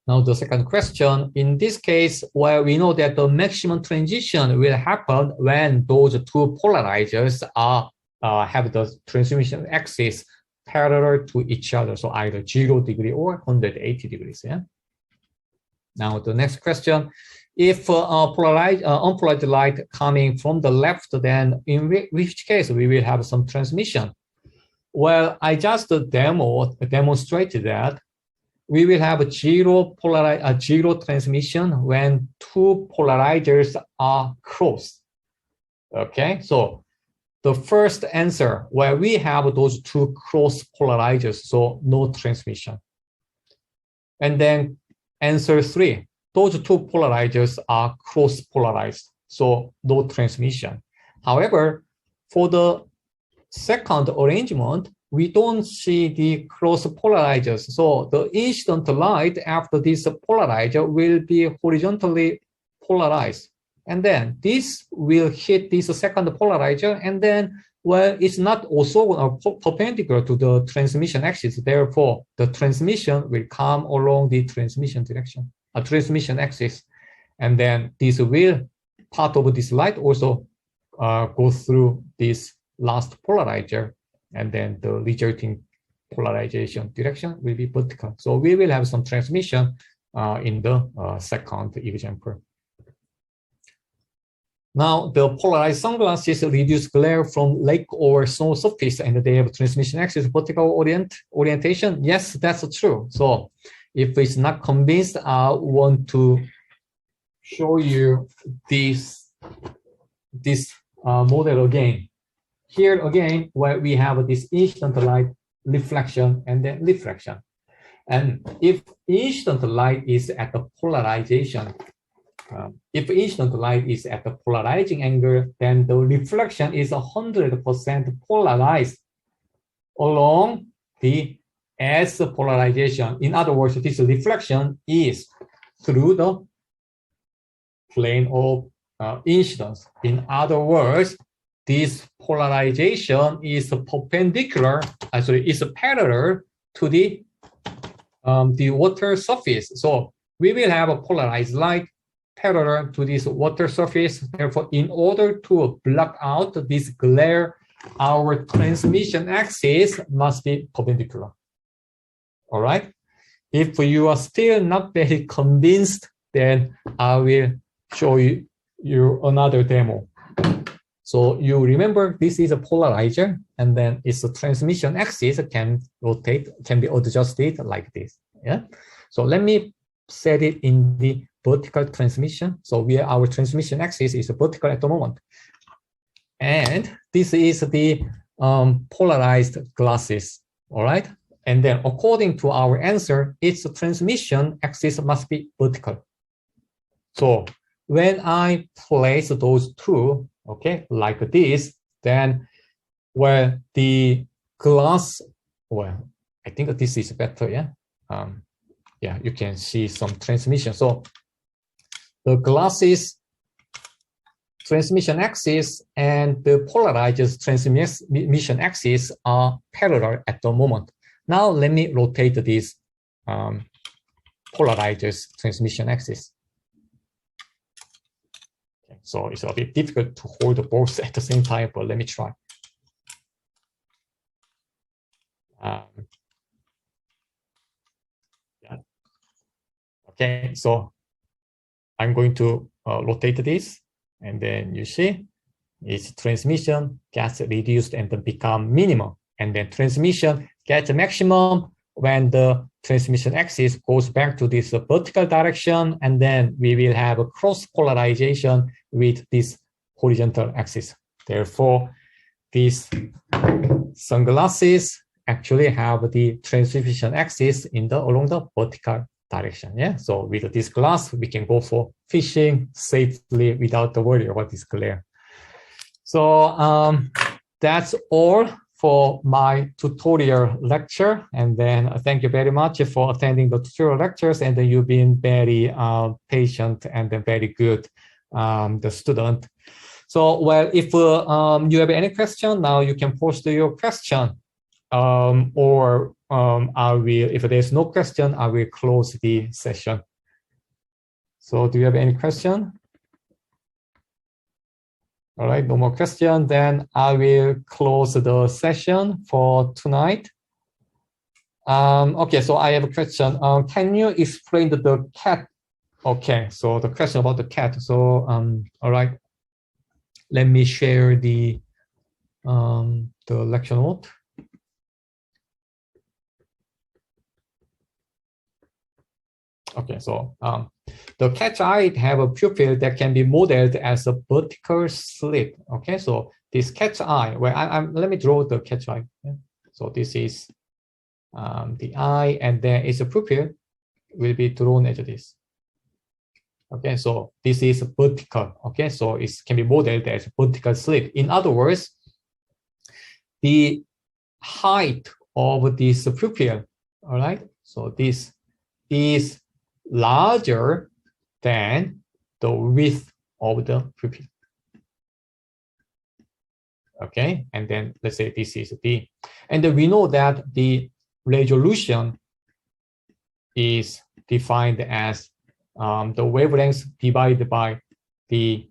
Now the second question, in this case, where we know that the maximum transition will happen when those two polarizers have the transmission axis parallel to each other, so either 0 degree or 180 degrees. Yeah. Now the next question, if unpolarized light coming from the left, then in which case we will have some transmission? Well, I just demonstrated that we will have a zero transmission when two polarizers are close. Okay, so the first answer, where we have those two cross polarizers, so no transmission. And then answer 3, those two polarizers are cross polarized, so no transmission. However, for the second arrangement, we don't see the cross polarizers. So the incident light after this polarizer will be horizontally polarized. And then this will hit this second polarizer. And then, well, it's not also perpendicular to the transmission axis. Therefore, the transmission will come along the transmission direction, a transmission axis. And then this will, part of this light also go through this last polarizer, and then the resulting polarization direction will be vertical. So we will have some transmission in the second example. Now, the polarized sunglasses reduce glare from lake or snow surface, and they have transmission axis vertical orientation. Yes, that's true. So if it's not convinced, I want to show you this model again. Here again, where we have this incident light reflection and then refraction. And if incident light is at the polarization, if incident light is at the polarizing angle, then the reflection is 100% polarized along the S polarization. In other words, this reflection is through the plane of incidence. In other words, this polarization is perpendicular, is parallel to the water surface. So we will have a polarized light parallel to this water surface. Therefore, in order to block out this glare, our transmission axis must be perpendicular. All right. if you are still not very convinced, then I will show you another demo. So you remember this is a polarizer, and then its transmission axis can be adjusted like this. Yeah. So let me set it in the vertical transmission. So our transmission axis is vertical at the moment. And this is the polarized glasses, all right? And then according to our answer, its transmission axis must be vertical. So when I place those two, okay, like this, then where the glass, well, I think this is better, yeah? Yeah, you can see some transmission. So the glasses transmission axis and the polarized transmission axis are parallel at the moment. Now let me rotate this polarized transmission axis. Okay, so it's a bit difficult to hold both at the same time, but let me try. Yeah. Okay, so I'm going to rotate this, and then you see its transmission gets reduced and then become minimum, and then transmission gets maximum when the transmission axis goes back to this vertical direction, and then we will have a cross polarization with this horizontal axis. Therefore, these sunglasses actually have the transmission axis along the vertical direction. Yeah. So with this glass, we can go for fishing safely without the worry about this glare. So that's all for my tutorial lecture. And then thank you very much for attending the tutorial lectures. And then you've been very patient and very good, the student. So, well, if you have any question, now you can post your question. Or I will, if there's no question, I will close the session. So do you have any question? All right, no more question. Then I will close the session for tonight. Okay, so I have a question. Can you explain the cat? Okay, so the question about the cat. So, all right, let me share the lecture note. Okay, so the cat's eye have a pupil that can be modeled as a vertical slit. Okay, so this cat's eye, well, let me draw the cat's eye. Yeah. So this is the eye, and then its pupil will be drawn as this. Okay, so this is vertical. Okay, so it can be modeled as a vertical slit. In other words, the height of this pupil, all right, so this is larger than the width of the pupil. Okay, and then let's say this is D. And then we know that the resolution is defined as the wavelength divided by the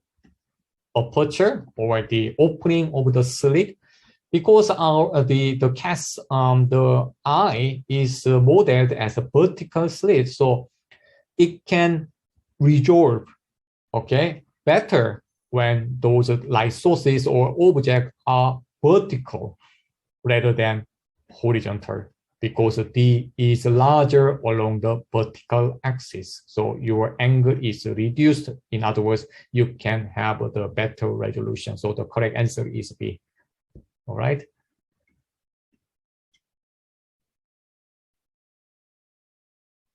aperture or the opening of the slit. Because the cat's the eye is modeled as a vertical slit, so it can resolve, okay, better when those light sources or objects are vertical rather than horizontal, because D is larger along the vertical axis. So your angle is reduced. In other words, you can have the better resolution. So the correct answer is B. All right.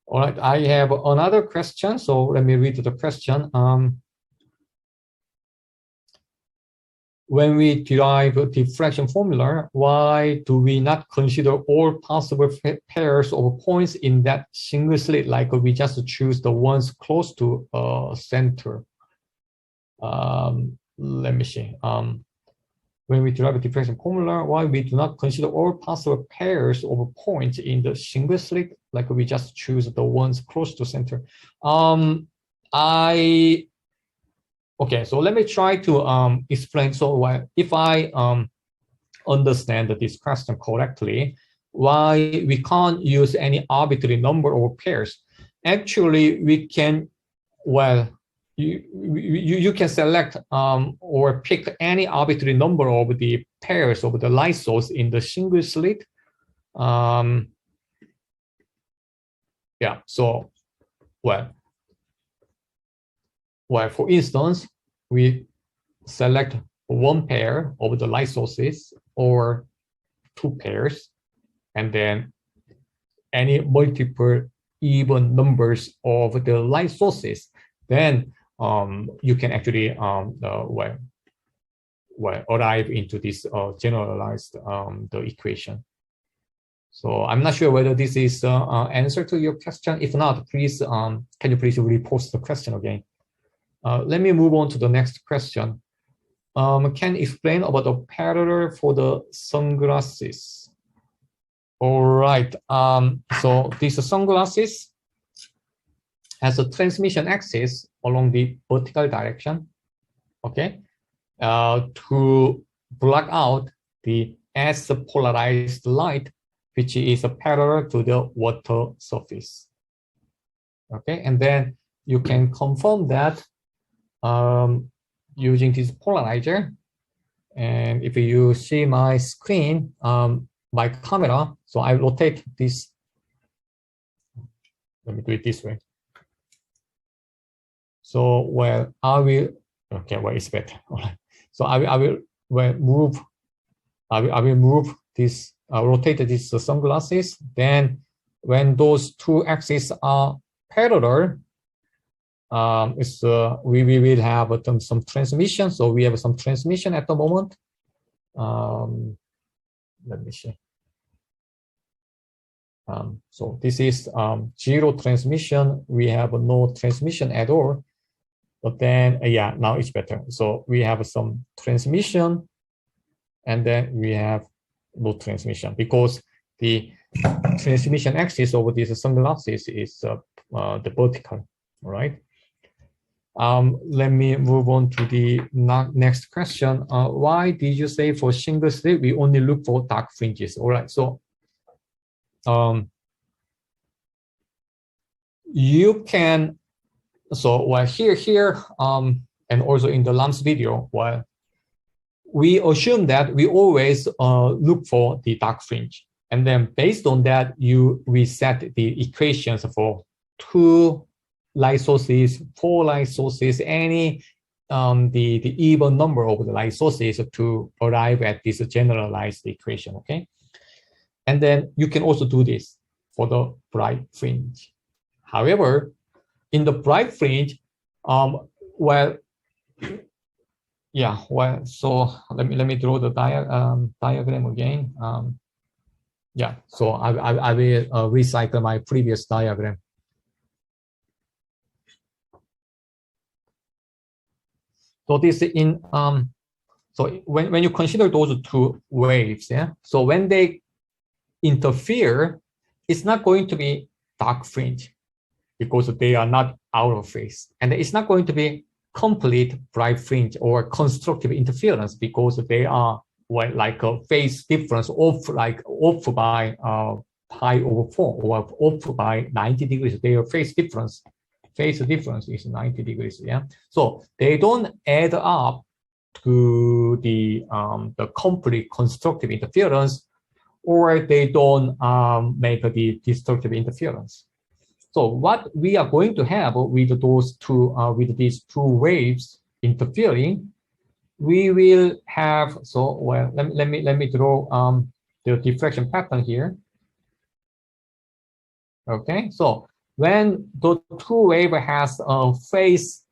All right, I have another question. So let me read the question. When we derive a diffraction formula, why do we not consider all possible pairs of points in that single slit, like we just choose the ones close to center? Let me see. When we derive a diffraction formula, why we do not consider all possible pairs of points in the single slit, like we just choose the ones close to center? Okay, so let me try to explain. So if I understand this question correctly, why we can't use any arbitrary number or pairs. Actually, we can, well, you can select or pick any arbitrary number of the pairs of the light source in the single slit. Yeah, so, well, for instance, we select one pair of the light sources or two pairs, and then any multiple even numbers of the light sources, then you can actually arrive into this generalized the equation. So I'm not sure whether this is the answer to your question. If not, please can you please repost the question again? Let me move on to the next question. Can you explain about the parallel for the sunglasses? All right. So these sunglasses has a transmission axis along the vertical direction, okay, to block out the S polarized light, which is parallel to the water surface. Okay, and then you can confirm that using this polarizer. And if you see my screen, my camera, so I rotate this. Let me do it this way. So, well, I will, okay, well, it's better. All right. So I will move this, rotate these sunglasses. Then when those two axes are parallel, we will have some transmission. So we have some transmission at the moment. Let me see. So this is zero transmission. We have no transmission at all. But then, yeah, now it's better. So we have some transmission, and then we have no transmission because the transmission axis over these sunglasses is the vertical. All right. Let me move on to the next question. Why did you say for single slit we only look for dark fringes? All right. So you can. So well, here, and also in the LAMS video, well, we assume that we always look for the dark fringe, and then based on that, we set the equations for 2 light sources, 4 light sources, any the even number of the light sources to arrive at this generalized equation. Okay, and then you can also do this for the bright fringe. However, in the bright fringe, well, yeah, well, so let me draw the diagram again. Yeah, so I will recycle my previous diagram. So this in so when you consider those two waves, yeah, so when they interfere, it's not going to be dark fringe, because they are not out of phase. And it's not going to be complete bright fringe or constructive interference, because they are like a phase difference off by pi over 4 or off by 90 degrees. Their phase difference is 90 degrees. Yeah. So they don't add up to the complete constructive interference, or they don't make the destructive interference. So what we are going to have with those two, with these two waves interfering, we will have. So well, let me draw the diffraction pattern here. Okay, so when the two wave has a phase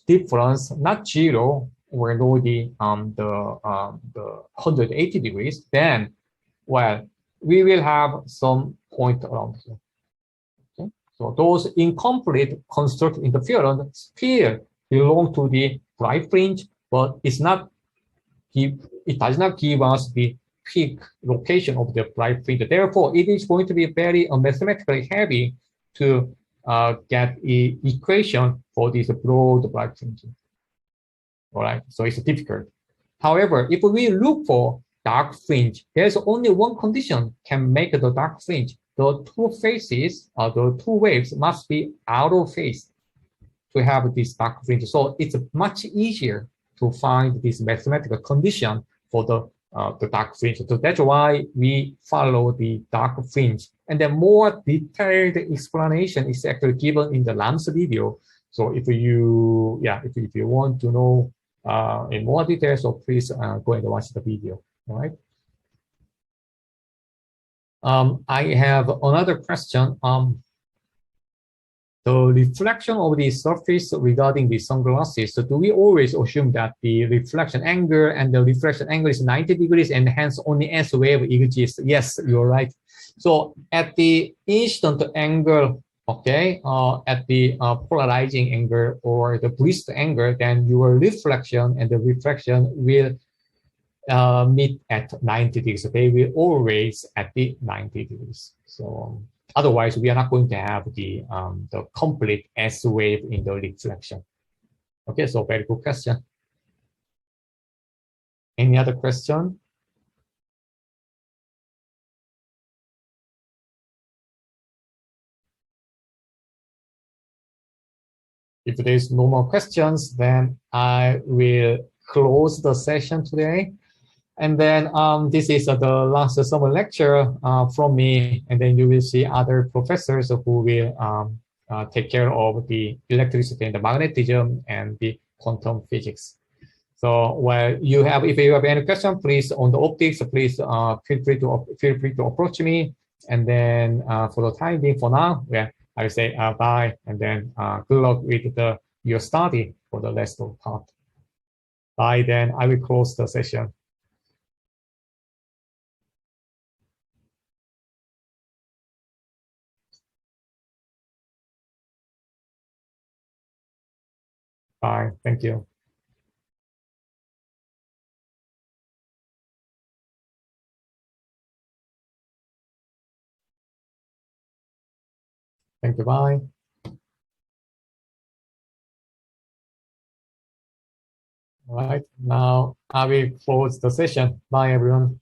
difference not 0 or no the 180 degrees, then well, we will have some point around here. So those incomplete constructive interference still belong to the bright fringe, but it does not give us the peak location of the bright fringe. Therefore, it is going to be very mathematically heavy to get an equation for this broad bright fringe. All right, so it's difficult. However, if we look for dark fringe. There's only one condition can make the dark fringe. The two faces, the two waves must be out of phase to have this dark fringe. So it's much easier to find this mathematical condition for the dark fringe. So that's why we follow the dark fringe. And then more detailed explanation is actually given in the LAMS video. So if you want to know in more detail, so please go and watch the video. All right. I have another question. The reflection of the surface regarding the sunglasses. So do we always assume that the reflection angle and the reflection angle is 90 degrees and hence only S wave exists? Yes, you're right. So at the incident angle, okay, at the polarizing angle or the Brist angle, then your reflection and the reflection will meet at 90 degrees. They will always at the 90 degrees. So otherwise, we are not going to have the complete S wave in the reflection. Okay, so very good question. Any other question? If there's no more questions, then I will close the session today. And then this is the last summer lecture from me. And then you will see other professors who will take care of the electricity and the magnetism and the quantum physics. So if you have any question, please on the optics, please feel free to approach me. And then for the time being, for now, I will say bye, and then good luck with your study for the rest of the part. Bye. Then I will close the session. Bye. Thank you. Thank you. Bye. All right. Now I will close the session. Bye, everyone.